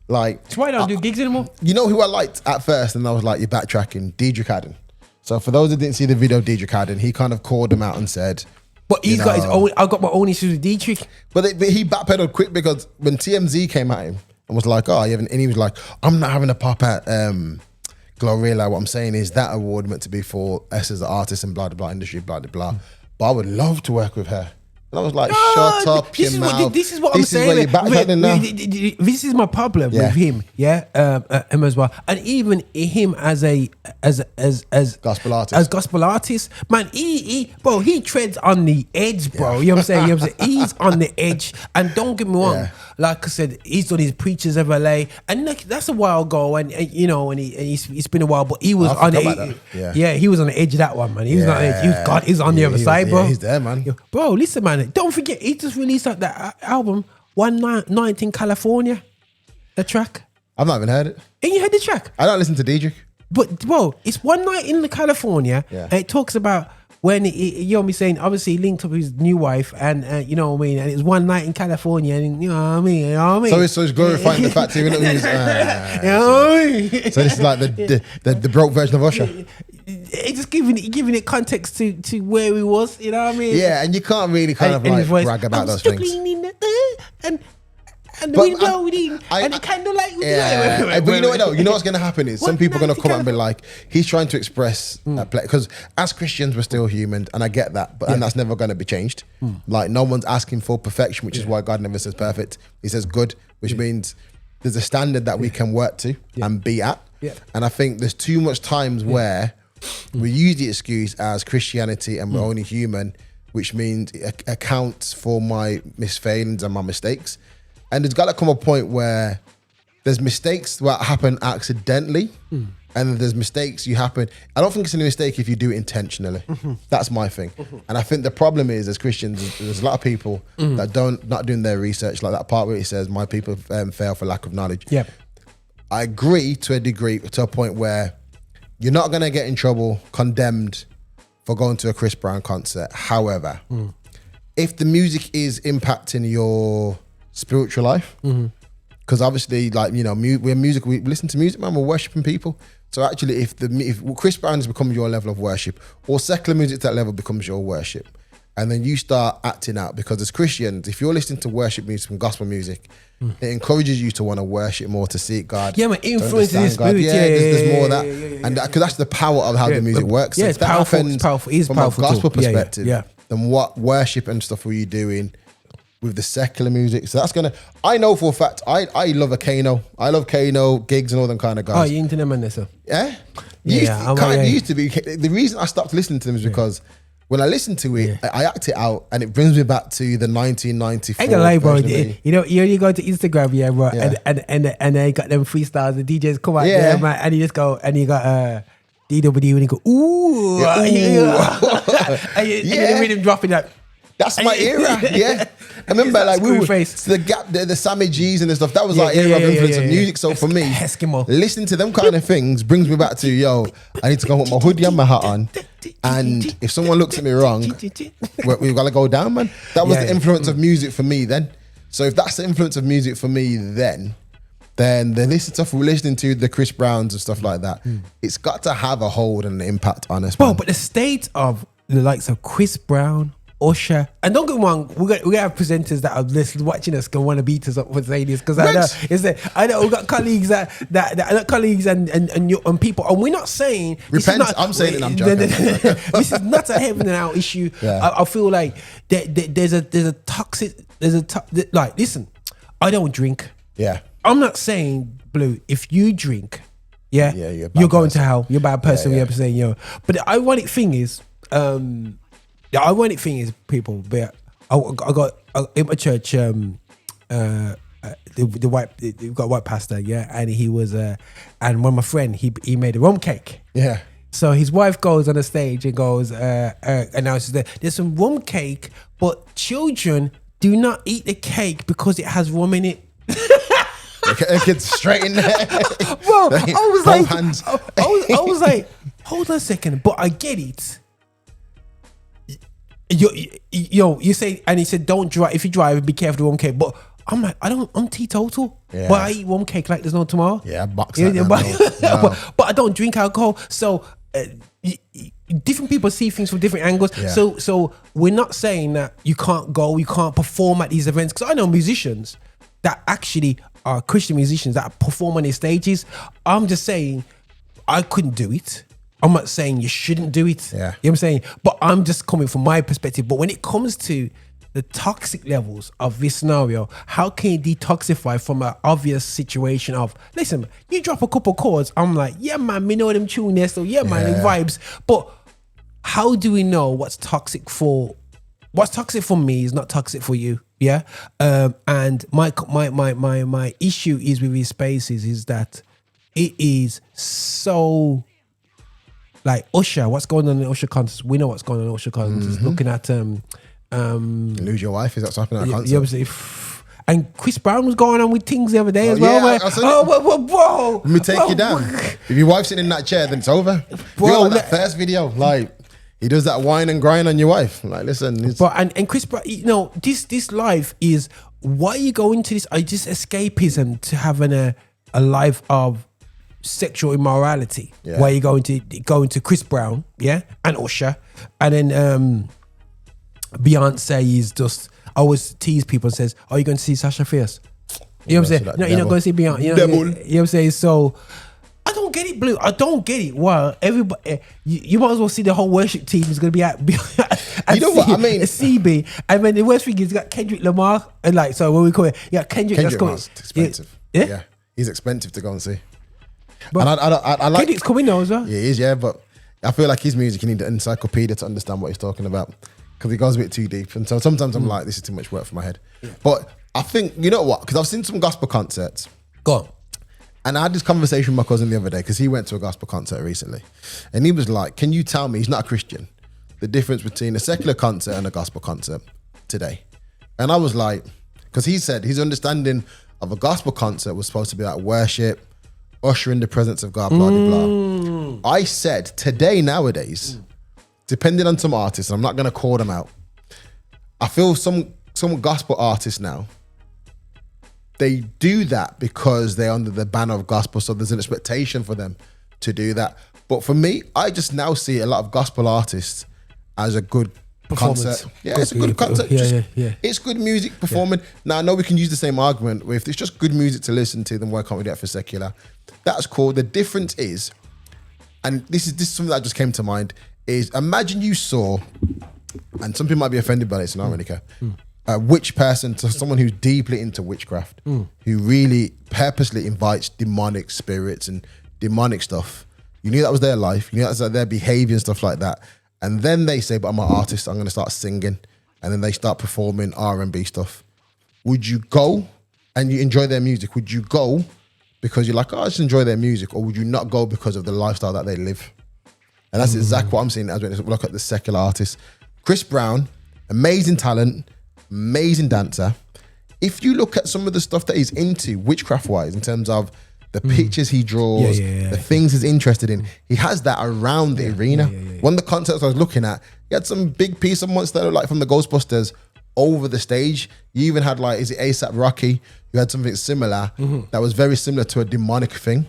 like... That's why I don't do gigs anymore. You know who I liked at first, and I was like, you're backtracking? Diedrich Haddon. So for those that didn't see the video of Diedrich Haddon, he kind of called him out and said... But he's got his own... I've got my own issues with Diedrich. But he backpedaled quick because when TMZ came at him and was like, oh, you haven't... And he was like, I'm not having a pop at Glorilla. What I'm saying is that award meant to be for us as an artist and blah, blah, blah, industry, blah, blah, blah. But I would love to work with her. And I was like, shut up your mouth. This is what I'm saying. This is where you're backpedaling now. This is my problem with him, him as well. And even him as gospel artist. As gospel artist, man, he treads on the edge, bro. You know what I'm saying? He's on the edge. And don't get me wrong, like I said, he's done his Preachers of LA, and that's a while ago, and you know, and it's been a while, but he was on the he was on the edge of that one, man. He was on the edge. He's on the other side, bro. He's there, man. Bro, listen, man. Don't forget, he just released that album, One Night in California. The track. I've not even heard it. Ain't you heard the track? I don't listen to Diedrich. But bro, it's One Night in California, and it talks about when you know me saying, obviously he linked up with his new wife, and you know what I mean, and it's one night in California, and you know what I mean, So it's glorifying the fact even though he was, you know what I mean? So this is like the broke version of Usher. It's just giving it context to where he was, you know what I mean? Yeah, and you can't really kind of like brag about those things. And the window and the candlelight. Yeah, but you know what though? You know what's going to happen is some people are going to come out and be like, he's trying to express because as Christians we're still human, and I get that, but and that's never going to be changed. Like no one's asking for perfection, which is why God never says perfect. He says good, which means there's a standard that we can work to and be at. And I think there's too much times where we use the excuse as Christianity and we're only human, which means it accounts for my misfailings and my mistakes. And there's got to come a point where there's mistakes that happen accidentally, and there's mistakes you happen. I don't think it's a mistake if you do it intentionally. That's my thing. And I think the problem is, as Christians, there's a lot of people that not doing their research, like that part where it says, my people fail for lack of knowledge. Yeah. I agree to a degree, to a point where you're not going to get in trouble, condemned for going to a Chris Brown concert. However, if the music is impacting your spiritual life, because obviously, like, you know, we listen to music, man, we're worshiping people. So actually, if Chris Brown has become your level of worship, or secular music to that level becomes your worship, and then you start acting out, because as Christians, if you're listening to worship music and gospel music, it encourages you to want to worship more, to seek God. Yeah, man, influences his spirit. There's more of that. And because that's the power of how the music works. Yeah, if it's that powerful. happens It's powerful. It's from powerful a gospel too. perspective, Yeah. then what worship and stuff were you doing with the secular music? So that's gonna. I know for a fact. I love a Kano. I love Kano gigs and all them kind of guys. Oh, you into them and this? Yeah. Yeah, Used to be. The reason I stopped listening to them is because when I listen to it, I act it out, and it brings me back to the 1994. I ain't gonna lie, bro. You go to Instagram, yeah, bro, and they got them freestyles. The DJs come out there, man, and you just go, and you got DWD, and you go, ooh, and the rhythm dropping that. That's my era, yeah. I remember, like, we were the Gap, the Sammy G's and the stuff. That was like era of influence of music. So for me, listening to them kind of things brings me back to, yo, I need to go put my hoodie and my hat on. And if someone looks at me wrong, we've got to go down, man. That was the influence of music for me then. So if that's the influence of music for me then this stuff we're listening to, the Chris Browns and stuff like that, it's got to have a hold and an impact on us. Bro, but the state of the likes of Chris Brown, Usher, and don't get me wrong, we're gonna have presenters that are listening, watching us, gonna want to beat us up for saying this, because I know we've got colleagues colleagues and people, and we're not saying repent. I'm saying it. I'm joking. This is not a heaven and out issue. I feel like there's a toxic. Like, listen, I don't drink. Yeah, I'm not saying, Blue, if you drink, you're going to hell. You're a bad person. We're saying, yo. But the ironic thing is, people, but I got in my church, we've got a white pastor, and he was, and one of my friend, he made a rum cake. Yeah. So his wife goes on the stage and goes, announces that there's some rum cake, but children do not eat the cake because it has rum in it. The kid's straight in there. Bro, I was like, hold on a second, but I get it. You say, and he said, don't drive. If you drive, be careful with rum cake. But I'm like, I'm teetotal. Yeah. But I eat rum cake like there's no tomorrow. Yeah, box but I don't drink alcohol. So different people see things from different angles. Yeah. So we're not saying that you can't perform at these events. Because I know musicians that actually are Christian musicians that perform on these stages. I'm just saying I couldn't do it. I'm not saying you shouldn't do it. Yeah. You know what I'm saying? But I'm just coming from my perspective. But when it comes to the toxic levels of this scenario, how can you detoxify from an obvious situation of, listen, you drop a couple chords, I'm like, yeah, man, me know them tune there, so yeah, man, it vibes. But how do we know what's toxic for me is not toxic for you? Yeah. And my issue is with these spaces is that it is so, like Usher, what's going on in Usher concerts? We know what's going on in Usher concerts. Looking at lose your wife, is that what's happening at a concert? Yeah, obviously. And Chris Brown was going on with things the other day as well. Bro, let me take you down. If your wife's sitting in that chair, then it's over. Bro, you know, like that first video, like he does that whine and grind on your wife. Like, listen, but and Chris Brown, you know, this life is, why you go into this? I just escapism to having a life of sexual immorality. Yeah. Where you go into Chris Brown, and Usher, and then Beyonce is just always tease people and says, "Are you going to see Sasha Fierce?" You know what I'm saying? No, you're not going to see Beyonce. You know what I'm saying? So I don't get it, Blue. I don't get it. Well, everybody, you might as well see the whole worship team is going to be at you know what I mean? CB, and then the worst thing is you got Kendrick Lamar, and like, so what we call it, you got Kendrick Lamar's expensive. Yeah, he's expensive to go and see. But and I like Kendrick's coming now as well. Yeah, he is. Yeah, but I feel like his music, you need an encyclopedia to understand what he's talking about, because he goes a bit too deep. And so sometimes I'm like, this is too much work for my head. Yeah. But I think, you know what? Because I've seen some gospel concerts. Go on. And I had this conversation with my cousin the other day because he went to a gospel concert recently. And he was like, can you tell me, he's not a Christian, the difference between a secular concert and a gospel concert today? And I was like, because he said his understanding of a gospel concert was supposed to be like worship, ushering the presence of God, blah, blah, blah. I said today, nowadays, depending on some artists, I'm not going to call them out, I feel some gospel artists now, they do that because they're under the banner of gospel, so there's an expectation for them to do that. But for me, I just now see a lot of gospel artists as a good concert. Yeah, it's a good concert. It's good music performing. Now, I know we can use the same argument with if it's just good music to listen to, then why can't we do that for secular? That's cool. The difference is, and this is something that just came to mind, is imagine you saw, and some people might be offended by this, and I don't really care, a witch person, so someone who's deeply into witchcraft, who really purposely invites demonic spirits and demonic stuff. You knew that was their life. You knew that was their behavior and stuff like that. And then they say, but I'm an artist, I'm going to start singing. And then they start performing R&B stuff. Would you go and you enjoy their music? Would you go because you're like, oh, I just enjoy their music? Or would you not go because of the lifestyle that they live? And that's exactly what I'm seeing as we look at the secular artists. Chris Brown, amazing talent, amazing dancer. If you look at some of the stuff that he's into, witchcraft-wise, in terms of the pictures he draws, the things he's interested in, he has that around the arena. One of the concerts I was looking at, he had some big piece of monster that looked like from the Ghostbusters over the stage. You even had like, is it A$AP Rocky? You had something similar that was very similar to a demonic thing.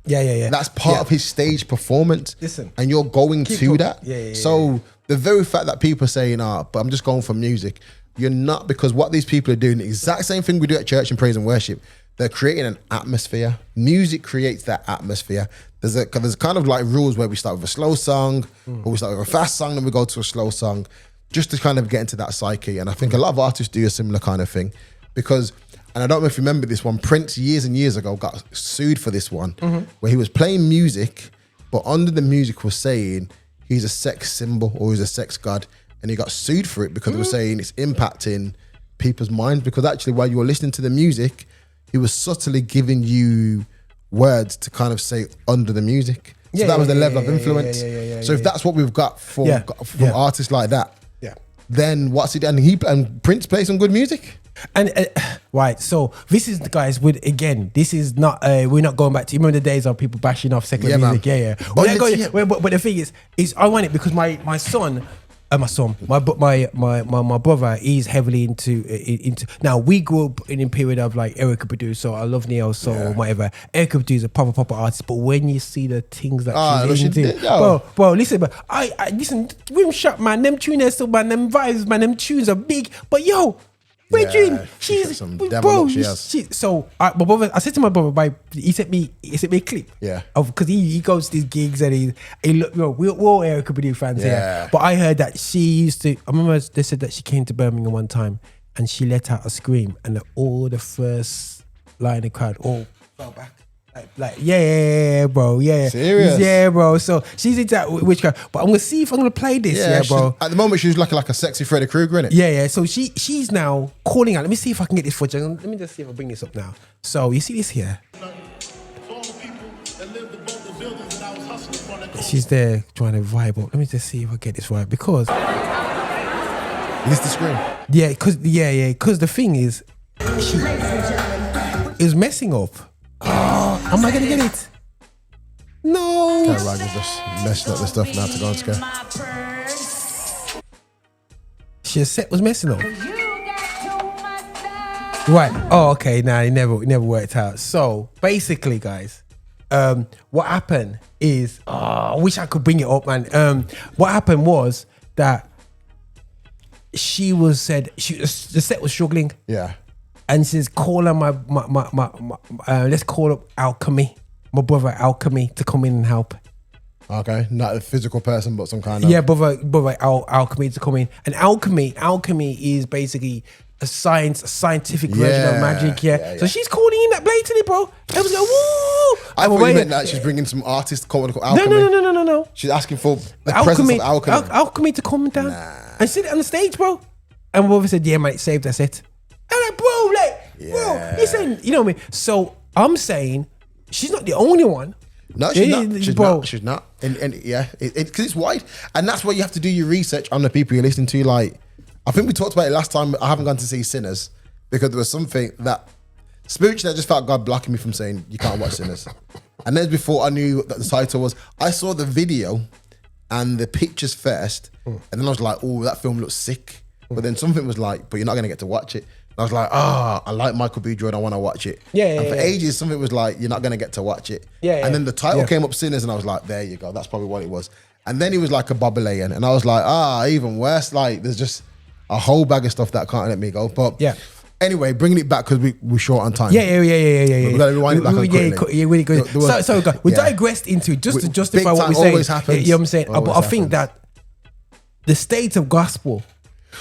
That's part of his stage performance. Listen, and you're going to that. So the very fact that people are saying, but I'm just going for music, you're not, because what these people are doing, the exact same thing we do at church and praise and worship, they're creating an atmosphere. Music creates that atmosphere. There's kind of like rules where we start with a slow song, or we start with a fast song, then we go to a slow song, just to kind of get into that psyche. And I think a lot of artists do a similar kind of thing because, and I don't know if you remember this one, Prince years and years ago got sued for this one, where he was playing music, but under the music was saying he's a sex symbol or he's a sex god. And he got sued for it because it was saying it's impacting people's minds, because actually while you were listening to the music, he was subtly giving you words to kind of say under the music. So that was the level of influence. So if that's what we've got from artists like that, then what's it? And Prince plays some good music. And right, so this is, guys, this is not we're not going back to, you remember the days of people bashing off secular music, but the thing is I want it because my son, my brother, he's heavily into. Now we grew up in a period of like Erykah Badu, so I love neo soul, whatever. Erykah Badu is a proper artist, but when you see the things that she's into, bro, listen, but I listen, Rim Shot, man, them tuners, so man, them vibes, man, them tunes are big, but yo. She's bro. So my brother, I said to my brother, he sent me a clip. Because he goes to these gigs and he look. We're all Erykah Badu fans here. But I heard that she used to. I remember they said that she came to Birmingham one time and she let out a scream and all the first line of the crowd all fell back. Like bro, serious, bro. So she's into that witchcraft, but I'm gonna see if I'm gonna play this, bro. At the moment, she's like a sexy Freddy Krueger, innit? Yeah. So she's now calling out. Let me see if I can get this footage. Let me just see if I bring this up now. So you see this here? She's there trying to vibe up. Let me just see if I get this right, because is the screen? Because the thing is, she is messing up. Oh, am I gonna get it? No. Kirk Franklin just messing up the stuff now to go on scare. She set was messing up. Right. Oh, okay. Nah, it never worked out. So basically, guys, what happened is, I wish I could bring it up, man. What happened was that the set was struggling. Yeah. And she says, call her let's call up Alchemy, my brother Alchemy, to come in and help. Okay, not a physical person, but some kind of brother Alchemy to come in. And Alchemy is basically a scientific version of magic. So she's calling in that blatantly, bro. I was like, woo! I thought you meant that she's bringing some artist called Alchemy. No. She's asking for the presence of Alchemy. Alchemy to come down and sit on the stage, bro. And my brother said, yeah, mate, that's it. I'm like, bro, listen, you know what I mean? So I'm saying she's not the only one. No, she's not. She's not. And yeah, because it's wide, and that's why you have to do your research on the people you're listening to. Like, I think we talked about it last time. I haven't gone to see Sinners because there was something that spiritually I just felt God blocking me from saying you can't watch Sinners. And then before I knew that the title was, I saw the video and the pictures first, and then I was like, oh, that film looks sick. But then something was like, but you're not gonna get to watch it. And I was like, I like Michael B. Jordan, I want to watch it. And for ages, something was like, you're not gonna get to watch it. And then the title came up, Sinners, and I was like, there you go, that's probably what it was. And then he was like a Bobbalayan, and I was like, even worse. Like, there's just a whole bag of stuff that can't let me go. But anyway, bringing it back because we're short on time. Yeah. We gotta rewind it back quickly. Yeah, really good. So we digressed into just to justify what we're saying. Happens. You know what I'm saying? But I think that the state of gospel,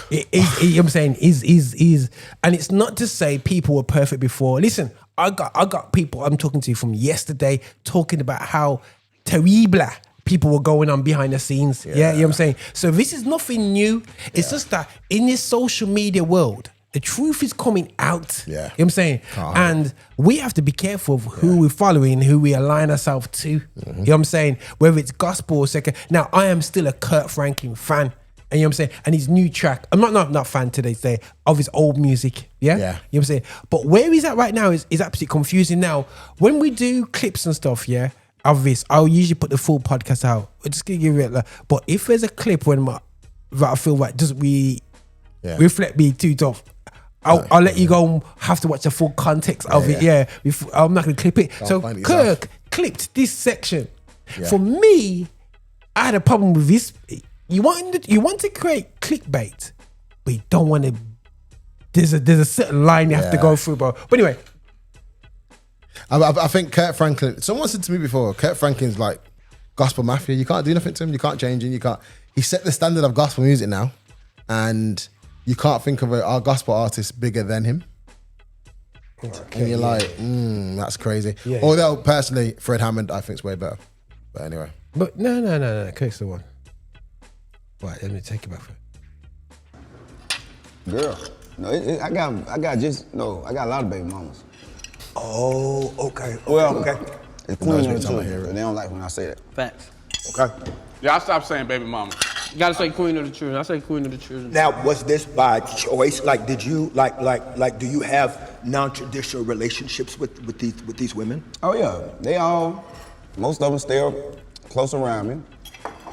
you know what I'm saying, is, and it's not to say people were perfect before. Listen, I got people I'm talking to from yesterday talking about how terrible people were going on behind the scenes. You know what I'm saying? So this is nothing new. It's just that in this social media world, the truth is coming out. You know what I'm saying? And we have to be careful of who we're following, who we align ourselves to. You know what I'm saying? Whether it's gospel or secular. Now, I am still a Kirk Franklin fan. And you know what I'm saying? And his new track, I'm not fan today's day of his old music. Yeah? You know what I'm saying? But where he's at right now is absolutely confusing. Now, when we do clips and stuff, of this, I'll usually put the full podcast out. I'm just gonna give it but if there's a clip that I feel like doesn't really reflect me too tough, I'll let you go and have to watch the full context of it. I'm not gonna clip it. So Kirk clipped this section. For me, I had a problem with this. You want to create clickbait, but you don't want to. There's a certain line you have to go through, bro. But anyway, I think Kirk Franklin. Someone said to me before, Kirk Franklin's like gospel mafia. You can't do nothing to him. You can't change him. You can't. He set the standard of gospel music now, and you can't think of a gospel artist bigger than him. And you're like, that's crazy. Although personally, Fred Hammond I think is way better. But anyway. But no. Kirk's the one. Right, let me take it back. Girl, no, I got a lot of baby mamas. Oh, okay. Well, okay. It's queen of the children. They don't like when I say that. Facts. Okay. Yeah, I stopped saying baby mama. You gotta say queen of the children. I say queen of the children. Now, was this by choice? Like, did you like? Do you have non-traditional relationships with these women? Oh yeah, most of them stay close around me.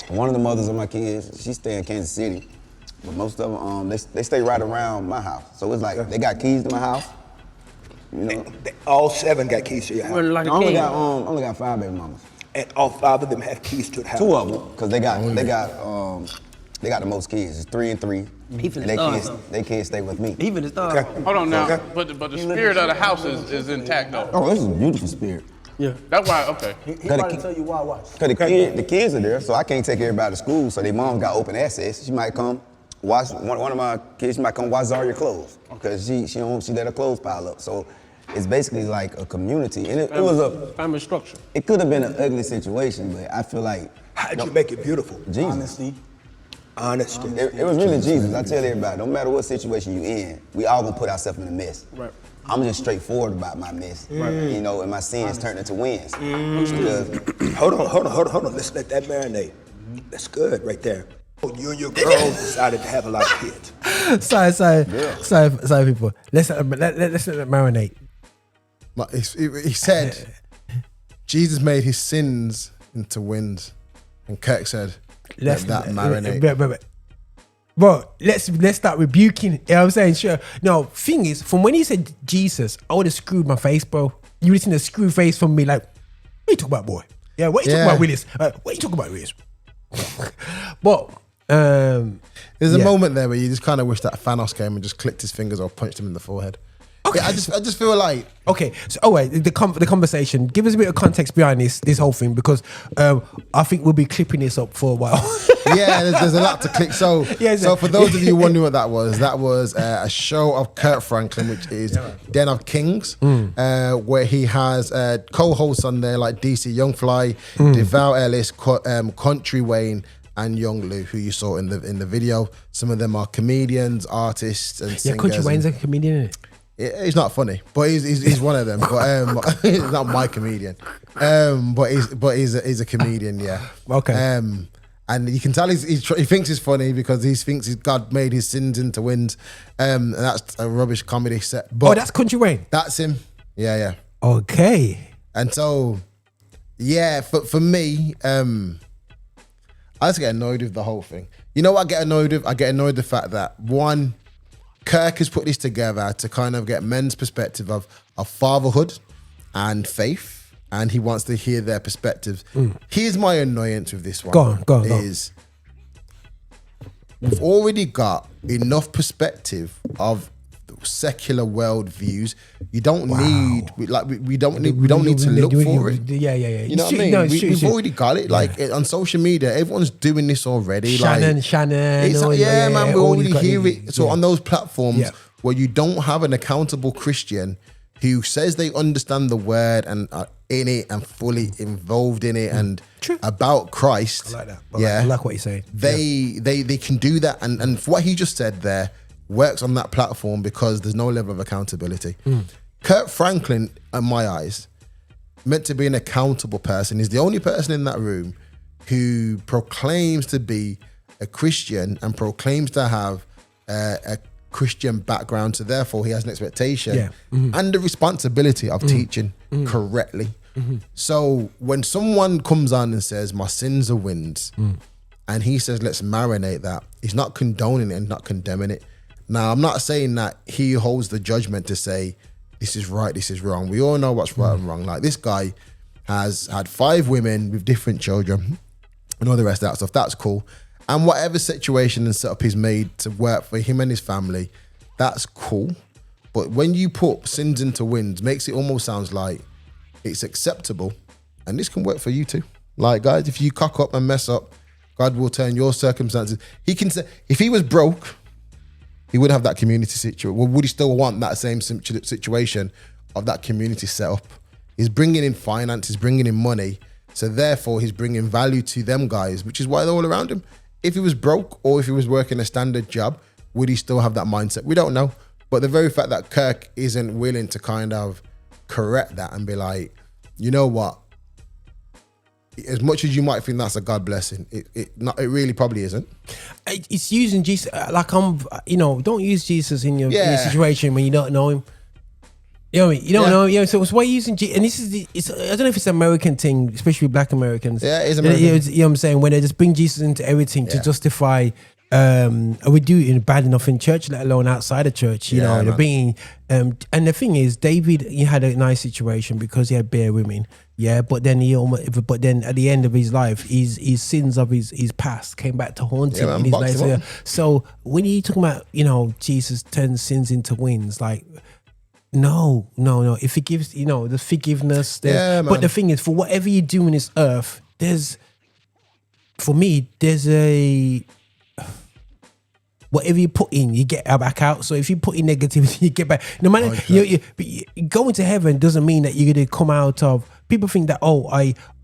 One of the mothers of my kids, she stay in Kansas City, but most of them they stay right around my house. So it's like they got keys to my house. You know, all 7 got keys to your house. Like I only got 5 baby mamas. And all 5 of them have keys to the house. 2 of them, because they got the most kids. It's 3 and 3. And they can't stay with me. Even the stars. Okay. Hold on now. Okay. But the spirit of the house is intact though. Oh, this is a beautiful spirit. Yeah. That's why. Okay. He about to tell you why. Watch. Because the kids are there, so I can't take everybody to school. So their mom got open access. She might come watch one of my kids. She might come watch Zarya clothes because she let her clothes pile up. So it's basically like a community, and it was a family structure. It could have been an ugly situation, but I feel like how'd you make it beautiful? Jesus. Honesty. It was really Jesus. I tell everybody, no matter what situation you in, we all gonna put ourselves in a mess. Right. I'm just straightforward about my mess, you know, and my sins turn into wins. Because hold on. Let's let that marinate. That's good right there. You and your girl decided to have a lot of kids. Sorry, people. Let's let that marinate. He said, Jesus made his sins into wins, and Kirk said, let that marinate. Bro, let's start rebuking. You know what I'm saying? Sure. No, thing is, from when he said Jesus, I would have screwed my face, bro. You would have seen a screw face from me, like, what you talking about, boy? Yeah, what you talking about, Willis? What you talking about, Willis? But there's a moment there where you just kind of wish that Thanos came and just clicked his fingers or punched him in the forehead. Okay. Yeah, I just feel like okay. So the conversation. Give us a bit of context behind this whole thing because I think we'll be clipping this up for a while. Yeah, there's a lot to click. So for those of you wondering what that was a show of Kirk Franklin, which is Den of Kings, where he has co-hosts on there like DC Youngfly, Deval Ellis, Country Wayne, and Young Lou, who you saw in the video. Some of them are comedians, artists, and singers. Yeah, Country Wayne's a comedian, isn't it? He's not funny, but he's one of them. But he's not my comedian. But he's a comedian, yeah. Okay. And you can tell he thinks he's funny because he thinks God made his sins into wins. And that's a rubbish comedy set. But that's Country Wayne. That's him. Yeah. Okay. And so, yeah, for me, I just get annoyed with the whole thing. You know what I get annoyed with? I get annoyed with the fact that, one, Kirk has put this together to kind of get men's perspective of fatherhood and faith. And he wants to hear their perspectives. Here's my annoyance with this one. Go on. We've already got enough perspective of secular world views. You don't need we don't need to look for it. Yeah. You know what I mean? We've already got it. Like on social media, everyone's doing this already. Shannon. Man, we already hear it. So on those platforms where you don't have an accountable Christian who says they understand the word and are in it and fully involved in it and about Christ. I like that. I like what you're saying. They can do that. And for what he just said there, works on that platform because there's no level of accountability. Kirk Franklin, in my eyes, meant to be an accountable person, is the only person in that room who proclaims to be a Christian and proclaims to have a Christian background, so therefore he has an expectation and the responsibility of teaching correctly. So when someone comes on and says my sins are wins, and he says let's marinate that, he's not condoning it and not condemning it. Now I'm not saying that he holds the judgment to say this is right, this is wrong. We all know what's right and wrong. Like this guy has had 5 women with different children and all the rest of that stuff. That's cool. And whatever situation and setup he's made to work for him and his family, that's cool. But when you put sins into wins, makes it almost sounds like it's acceptable. And this can work for you too. Like, guys, if you cock up and mess up, God will turn your circumstances. He can say, if he was broke, he would have that community situation. Well, would he still want that same situation of that community set up? He's bringing in finance, he's bringing in money. So therefore, he's bringing value to them guys, which is why they're all around him. If he was broke or if he was working a standard job, would he still have that mindset? We don't know. But the very fact that Kirk isn't willing to kind of correct that and be like, you know what? As much as you might think that's a God blessing, it really probably isn't. It's using Jesus don't use Jesus in your situation when you don't know him. You know what I mean? You don't know. You know, so it's why using Jesus, and this is I don't know if it's an American thing, especially Black Americans. Yeah, it's American. You know what I'm saying? When they just bring Jesus into everything to justify. We do it bad enough in church, let alone outside of church. You know, they're bringing. And the thing is, David, he had a nice situation because he had bare women. Yeah, but then at the end of his life, his sins of his past came back to haunt him in his life. So when you talking about Jesus turns sins into wins, like. No. It forgives, the forgiveness. But the thing is, for whatever you do on this earth, there's a whatever you put in, you get back out. So if you put in negativity, you get back. No matter you going to heaven doesn't mean that you're gonna come out of. People think that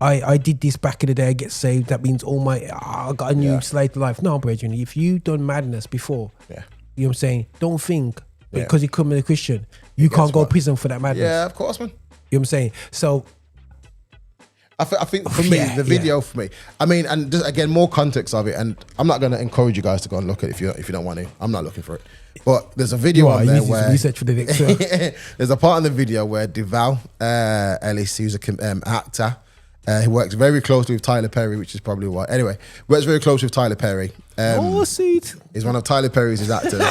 I did this back in the day, I get saved. That means I got a new slate of life. No, brethren, if you done madness before, you know what I'm saying. Don't think because you come as a Christian, you can't go to prison for that madness. Yeah, of course, man. You know what I'm saying. So. I think for me, the video for me, I mean, and just, again, more context of it, and I'm not going to encourage you guys to go and look at it if you don't want to. I'm not looking for it. But there's a video on there where research for the next show. There's a part in the video where Deval Ellis, who's an actor, he works very closely with Tyler Perry, which is probably why. Anyway, works very close with Tyler Perry. Sweet. He's one of Tyler Perry's actors.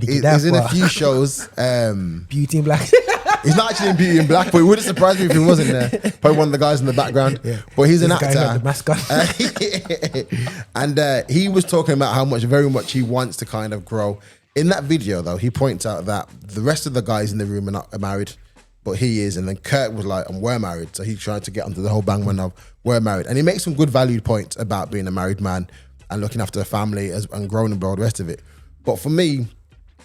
He's in a few shows. Beauty in Black. He's not actually in Beauty in Black, but it wouldn't surprise me if he wasn't there. Probably one of the guys in the background. Yeah. But he's an actor. The mascot. And he was talking about how very much he wants to kind of grow. In that video, though, he points out that the rest of the guys in the room are married, but he is. And then Kirk was like, and we're married. So he tried to get onto the whole bandwagon of we're married. And he makes some good valued points about being a married man and looking after a family and growing and all the rest of it. But for me,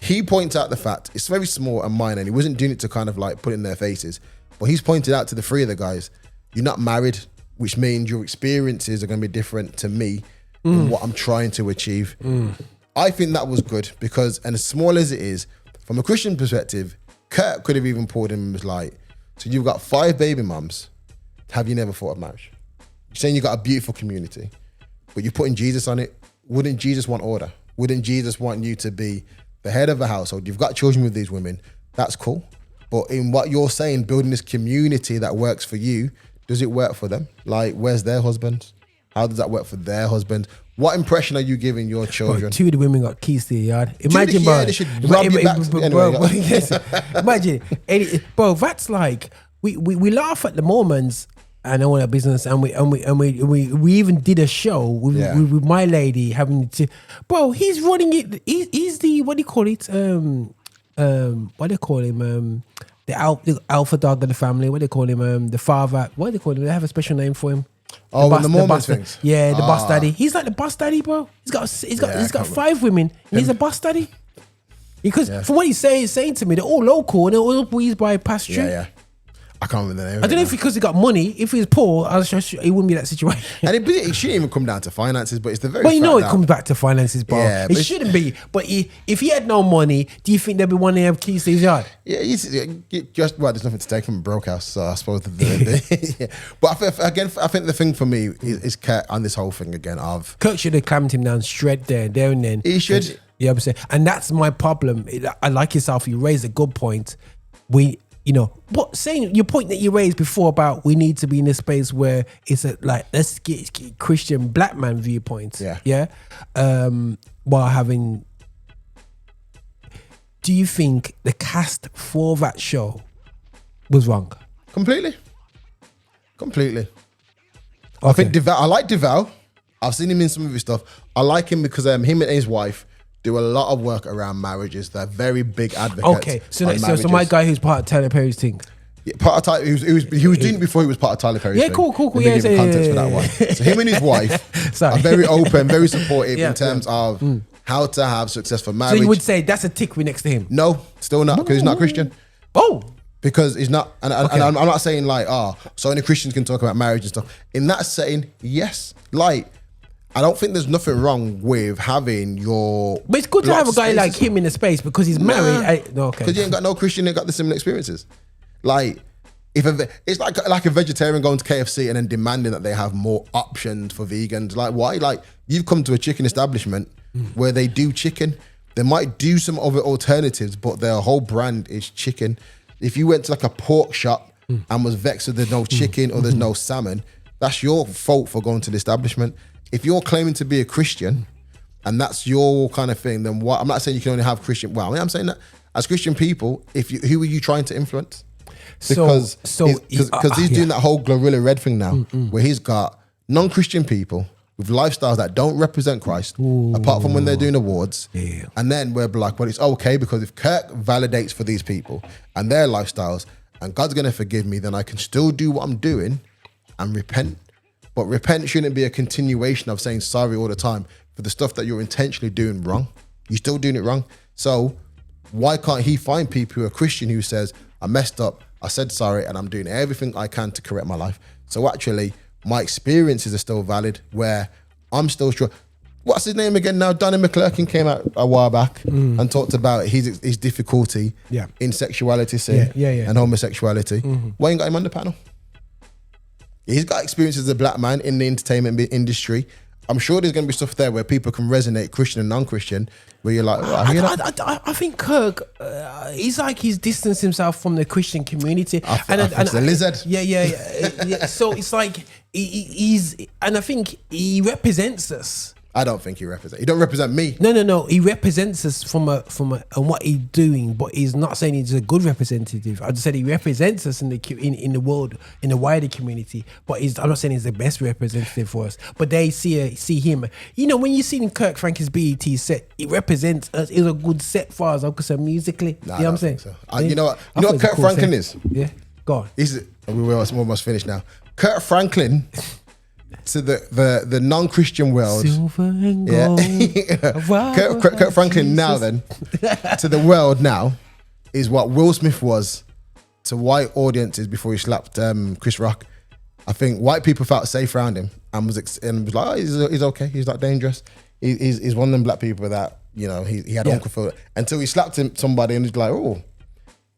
he points out the fact, it's very small and minor, and he wasn't doing it to kind of like put it in their faces, but he's pointed out to the 3 of the guys, you're not married, which means your experiences are going to be different to me and what I'm trying to achieve. I think that was good because, and as small as it is, from a Christian perspective, Kirk could have even pulled him as like, so you've got 5 baby mums. Have you never thought of marriage? You're saying you got a beautiful community, but you're putting Jesus on it. Wouldn't Jesus want order? Wouldn't Jesus want you to be the head of a household? You've got children with these women. That's cool. But in what you're saying, building this community that works for you, does it work for them? Like, where's their husbands? How does that work for their husbands? What impression are you giving your children? Bro, 2 of the women got keys to the yard. Imagine, bro. Yeah, they should rub your back. Imagine, bro. That's like we laugh at the Mormons and all that business, and we even did a show with my lady having to. Bro, he's running it. He's the what do you call it? What do you call him? The alpha dog of the family. What do they call him? The father. What do they call him? They have a special name for him. Oh, the Mormon things. Yeah, the boss daddy. He's like the boss daddy, bro. He's got 5 women. And he's a boss daddy. Because from what he's saying to me, they're all local and they're all pleased by past Street. Yeah. I can't remember the name. I don't know if because he got money. If he was poor, he wouldn't be that situation. And it shouldn't even come down to finances, but it's the very. But you know, it comes back to finances, bro. Yeah, it shouldn't be. But if he had no money, do you think there'd be one to have keys to his yard? Yeah, there's nothing to take from a broke house. So I suppose yeah. But I think the thing for me is Kirk on this whole thing again of Kirk should have clamped him down straight there and then. He should. You know what I'm saying? And that's my problem. I like yourself. You raised a good point. But saying your point that you raised before about we need to be in a space where it's let's get Christian black man viewpoints. Yeah. While having, do you think the cast for that show was wrong? Completely. Okay. I think I like DeVal. I've seen him in some of his stuff. I like him because him and his wife do a lot of work around marriages. They're very big advocates. Okay, so my guy who's part of Tyler Perry's thing. Yeah, part of Tyler, he was doing it before he was part of Tyler Perry's thing. Cool. Let me give him context for that one. So him and his wife are very open, very supportive in terms of how to have successful marriage. So you would say that's a tick next to him? No, still not, because he's not Christian. Oh. Because he's not, and I'm not saying like, so only Christians can talk about marriage and stuff. In that setting, yes. Like, I don't think there's nothing wrong with having your. But it's good to have a guy like him in the space because he's married. Because you ain't got no Christian, ain't got the similar experiences. Like, it's like a vegetarian going to KFC and then demanding that they have more options for vegans. Like, why? Like, you've come to a chicken establishment where they do chicken. They might do some other alternatives, but their whole brand is chicken. If you went to like a pork shop and was vexed that there's no chicken or there's no salmon, that's your fault for going to the establishment. If you're claiming to be a Christian and that's your kind of thing, then what? I'm not saying you can only have Christian. Well, I'm saying that as Christian people, who are you trying to influence? Because he's doing that whole Glorilla Red thing now, where he's got non-Christian people with lifestyles that don't represent Christ, apart from when they're doing awards. Yeah. And then we're like, well, it's okay because if Kirk validates for these people and their lifestyles, and God's going to forgive me, then I can still do what I'm doing and repent. But repent shouldn't be a continuation of saying sorry all the time for the stuff that you're intentionally doing wrong. You're still doing it wrong. So why can't he find people who are Christian who says, I messed up, I said sorry, and I'm doing everything I can to correct my life. So actually, my experiences are still valid where I'm still sure. What's his name again now? Donnie McClurkin came out a while back and talked about his difficulty in sexuality and homosexuality. Why ain't got him on the panel? He's got experience as a black man in the entertainment industry. I'm sure there's going to be stuff there where people can resonate, Christian and non-Christian, where you're like, I think Kirk, he's like he's distanced himself from the Christian community. And the lizard. Yeah. So it's like he's, and I think he represents us. I don't think he represents. He don't represent me. No. He represents us from a and what he's doing, but he's not saying he's a good representative. I just said he represents us in the world, in the wider community. But I'm not saying he's the best representative for us. But they see him. You know, when you see Kirk Franklin's BET set, it represents us. It's a good set for us, because Nah, musically. You know what I'm saying? So. You know what Kirk Franklin is? Yeah, go on. We're almost finished now. Kirk Franklin. To the non-Christian world, silver and gold. Kirk Franklin now then to the world now is what Will Smith was to white audiences before he slapped Chris Rock. I think white people felt safe around him and was like, oh, he's okay, he's not dangerous. He's one of them black people that you know, he had Uncle Phil until he slapped somebody and he's like, oh,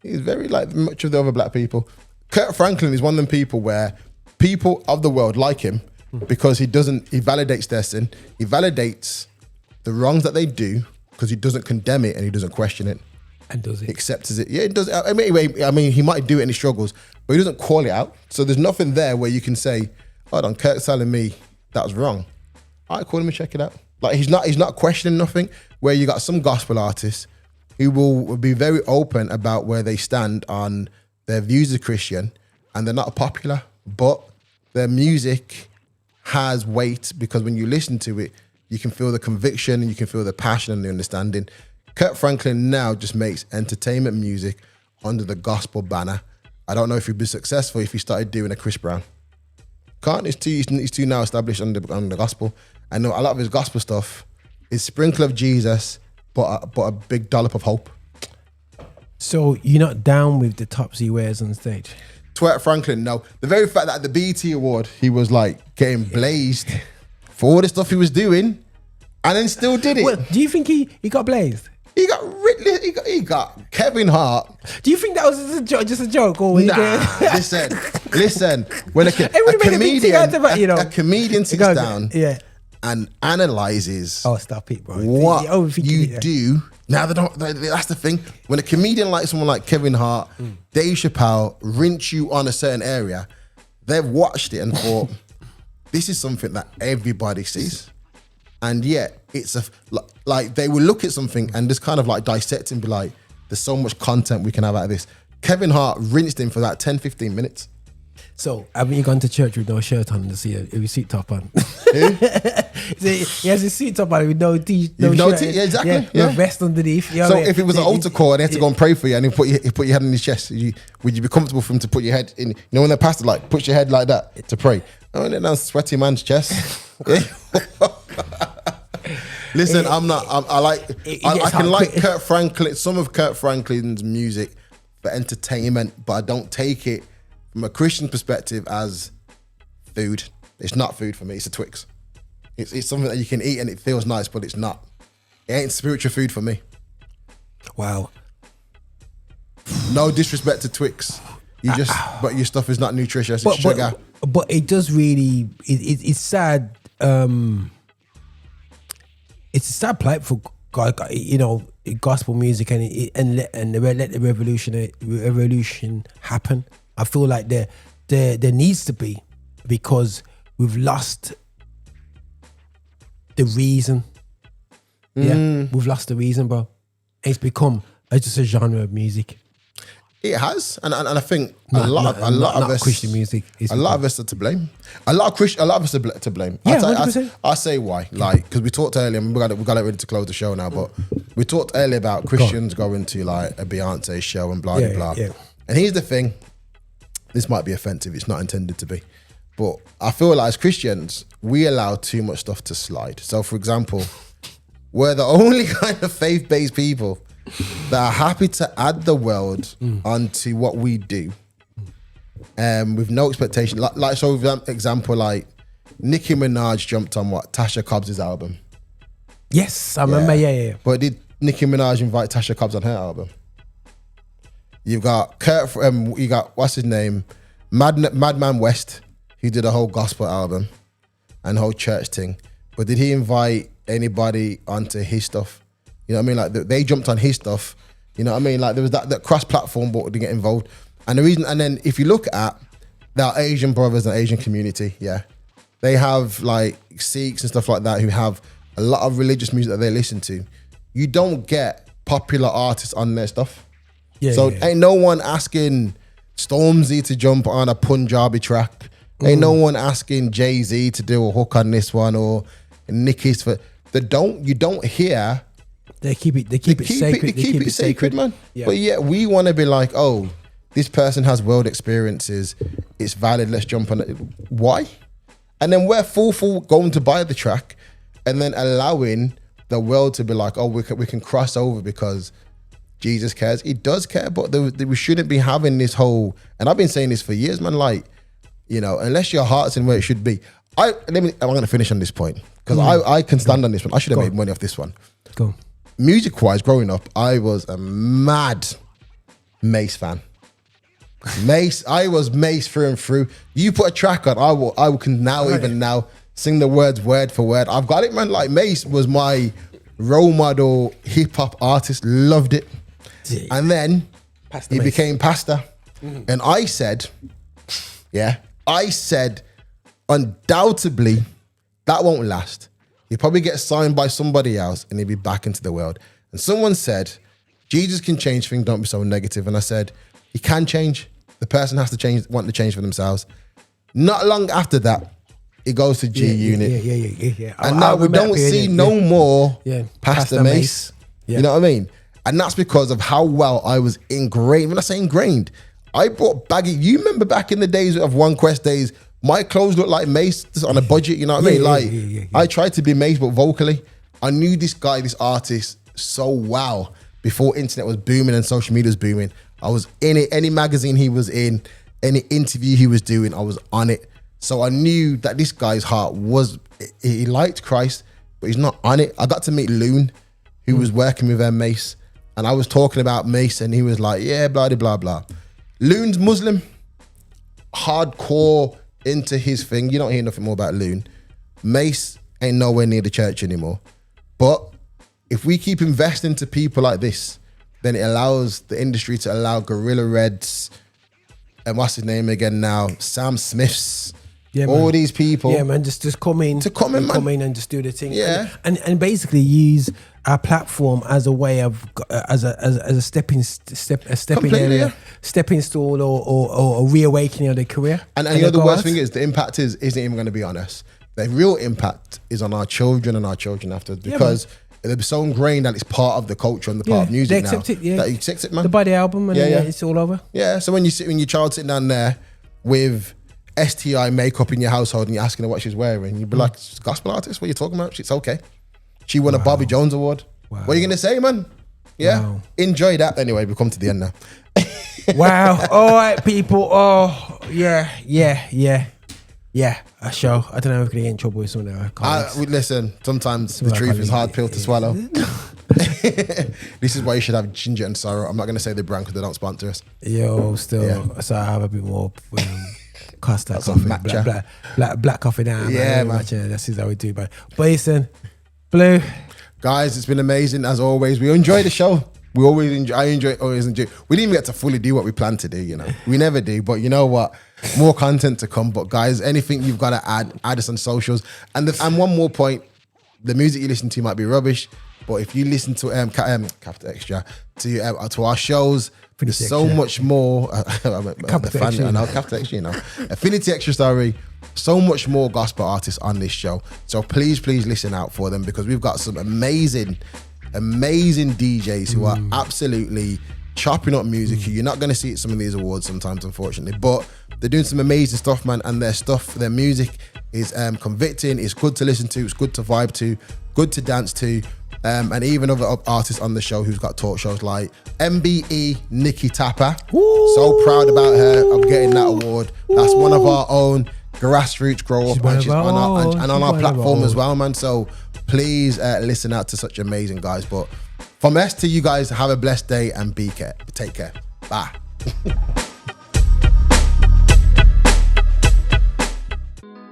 he's very like much of the other black people. Kirk Franklin is one of them people where people of the world like him because he validates their sin. He validates the wrongs that they do because he doesn't condemn it and he doesn't question it. And does it? He accepts it. Yeah, it does. I mean, he might do it and he struggles, but he doesn't call it out. So there's nothing there where you can say, hold on, Kirk's telling me that was wrong. All right, call him and check it out. Like he's not questioning nothing. Where you got some gospel artists who will be very open about where they stand on their views of Christian, and they're not popular, but their music has weight because when you listen to it, you can feel the conviction and you can feel the passion and the understanding. Kirk Franklin now just makes entertainment music under the gospel banner. I don't know if he'd be successful if he started doing a Chris Brown. He's too now established under the gospel. I know a lot of his gospel stuff is sprinkle of Jesus, but a big dollop of hope. So you're not down with the tops he wears on stage? Kirk Franklin, no. The very fact that at the BET Award, he was like getting blazed for all the stuff he was doing, and then still did it. Well, do you think he got blazed? He got Ridley. He got Kevin Hart. Do you think that was just a joke? Or listen. When a comedian sits down and analyzes. Oh, stop it, bro! What you do now? That's the thing. When a comedian like someone like Kevin Hart, Dave Chappelle rinse you on a certain area, they've watched it and thought, this is something that everybody sees. And yet, it's like they will look at something and just kind of like dissect and be like, there's so much content we can have out of this. Kevin Hart rinsed him for that 10, 15 minutes. So, haven't you gone to church with no shirt on to see a suit top on? He has a suit top on with no shirt. Yeah, exactly. No vest underneath. You know so if it was an altar call and he had to go and pray for you and he put your head on his chest, would you be comfortable for him to put your head in? You know when the pastor like puts your head like that to pray? Oh, and then that's sweaty man's chest. Listen, I can like Kirk Franklin, some of Kirk Franklin's music for entertainment, but I don't take it from a Christian perspective as food. It's not food for me. It's a Twix. It's something that you can eat and it feels nice, but it's not. It ain't spiritual food for me. Wow. No disrespect to Twix. But your stuff is not nutritious. It's sugar. But it does really. It's sad. It's a sad plight for God, you know, gospel music and let the revolution happen. I feel like there needs to be, because we've lost the reason. Yeah, we've lost the reason, bro. It's become just a genre of music. It has, and I think a lot of us Christian music. A lot of us are to blame. A lot of us are to blame. Yeah, 100%. I'll say why. Like, because we talked earlier, we got it ready to close the show now, but we talked earlier about Christians going to like a Beyonce show and blah blah blah. Yeah. And here's the thing. This might be offensive. It's not intended to be, but I feel like as Christians we allow too much stuff to slide. So, for example, we're the only kind of faith-based people that are happy to add the world onto what we do, with no expectation. Like so, for example, like Nicki Minaj jumped on Tasha Cobbs' album. Yes, I remember. Yeah. But did Nicki Minaj invite Tasha Cobbs on her album? You've got you got what's his name, Madman West, who did a whole gospel album and whole church thing. But did he invite anybody onto his stuff? You know what I mean? Like they jumped on his stuff. You know what I mean? Like there was that cross-platform, but they get involved. And the reason, and then if you look at our Asian brothers and Asian community, they have like Sikhs and stuff like that who have a lot of religious music that they listen to. You don't get popular artists on their stuff. Ain't no one asking Stormzy to jump on a Punjabi track. Ain't no one asking Jay-Z to do a hook on this one or Nicki's for. You don't hear. They keep it sacred. They keep it sacred, man. Yeah. But yet we want to be like, oh, this person has world experiences. It's valid. Let's jump on it. Why? And then we're full going to buy the track, and then allowing the world to be like, oh, we can cross over because Jesus cares. He does care, but we shouldn't be having this whole. And I've been saying this for years, man. Like, you know, unless your heart's in where it should be. I'm going to finish on this point because I can stand on this one. I should have made money off this one. Go. music-wise, growing up, I was a mad Mace fan. Mace, I was Mace through and through. You put a track on, I can now sing the words word for word. I've got it, man. Like Mace was my role model hip hop artist. Loved it. And then he became pastor. And I said, undoubtedly, that won't last. He'll probably get signed by somebody else and he'll be back into the world. And someone said, Jesus can change things, don't be so negative. And I said, he can change. The person has to change, want to change for themselves. Not long after that, it goes to G Unit. Yeah. And now we don't see no more Pastor Mace. Yeah. You know what I mean? And that's because of how well I was ingrained. When I say ingrained, I brought baggy. You remember back in the days of One Quest days, my clothes looked like Mace just on a budget. You know what I mean? Like I tried to be Mace, but vocally, I knew this guy, this artist, so well before internet was booming and social media was booming. I was in it. Any magazine he was in, any interview he was doing, I was on it. So I knew that this guy's heart was, he liked Christ, but he's not on it. I got to meet Loon, who was working with Mace, and I was talking about Mace, and he was like, yeah, blah, blah, blah. Loon's Muslim, hardcore into his thing. You don't hear nothing more about Loon. Mace ain't nowhere near the church anymore. But if we keep investing to people like this, then it allows the industry to allow Gorilla Reds, and what's his name again now? Sam Smiths. Yeah, all man. these people. Yeah, man, just come in. Come in and just do the thing. Yeah. And basically use our platform as a way of as a stepping area, stepping stone or a reawakening of their career. And you know the worst thing is the impact isn't even going to be on us. The real impact is on our children and our children afterwards, because they're so ingrained that it's part of the culture and the part of music they accept now. it, That you accept it, man. They buy the album and it's all over. Yeah, so when your child sitting down there with STI makeup in your household and you're asking her what she's wearing, you'd be like, gospel artist, what are you talking about? It's okay. She won a Bobby Jones award. What are you going to say, man? Yeah. Enjoy that. Anyway, we've come to the end now. Wow. All right, people. Oh, yeah. A show. I don't know if we're going to get in trouble with some of the listen, sometimes the truth is a hard pill to swallow. This is why you should have Ginger and Sorrow. I'm not going to say the brand because they don't sponsor us. Yo, still. So I have a bit more custard coffee. Black coffee down. Yeah, man. That's how we do, man. But listen, Blue. Guys, it's been amazing as always. We enjoy the show. We always enjoy. I always enjoy. We didn't even get to fully do what we planned to do. You know, we never do. But you know what? More content to come. But guys, anything you've got to add us on socials. And one more point: the music you listen to might be rubbish, but if you listen to Capital Xtra to our shows, there's so much more. Capital Xtra, you know, Affinity Xtra, sorry. So much more gospel artists on this show. So please listen out for them, because we've got some amazing DJs who are absolutely chopping up music. You're not going to see it at some of these awards sometimes, unfortunately, but they're doing some amazing stuff, man. And their music is convicting. It's good to listen to. It's good to vibe to. Good to dance to. And even other artists on the show who's got talk shows like MBE Nikki Tapper. Ooh. So proud about her of getting that award. That's one of our own grassroots grow up, and she's on our platform as well, man. So please listen out to such amazing guys. But from us to you guys, have a blessed day and take care. Bye.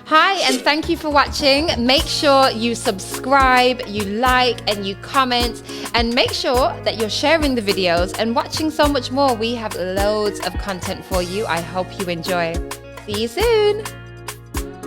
Hi, and thank you for watching. Make sure you subscribe, you like, and you comment, and make sure that you're sharing the videos and watching so much more. We have loads of content for you. I hope you enjoy. See you soon.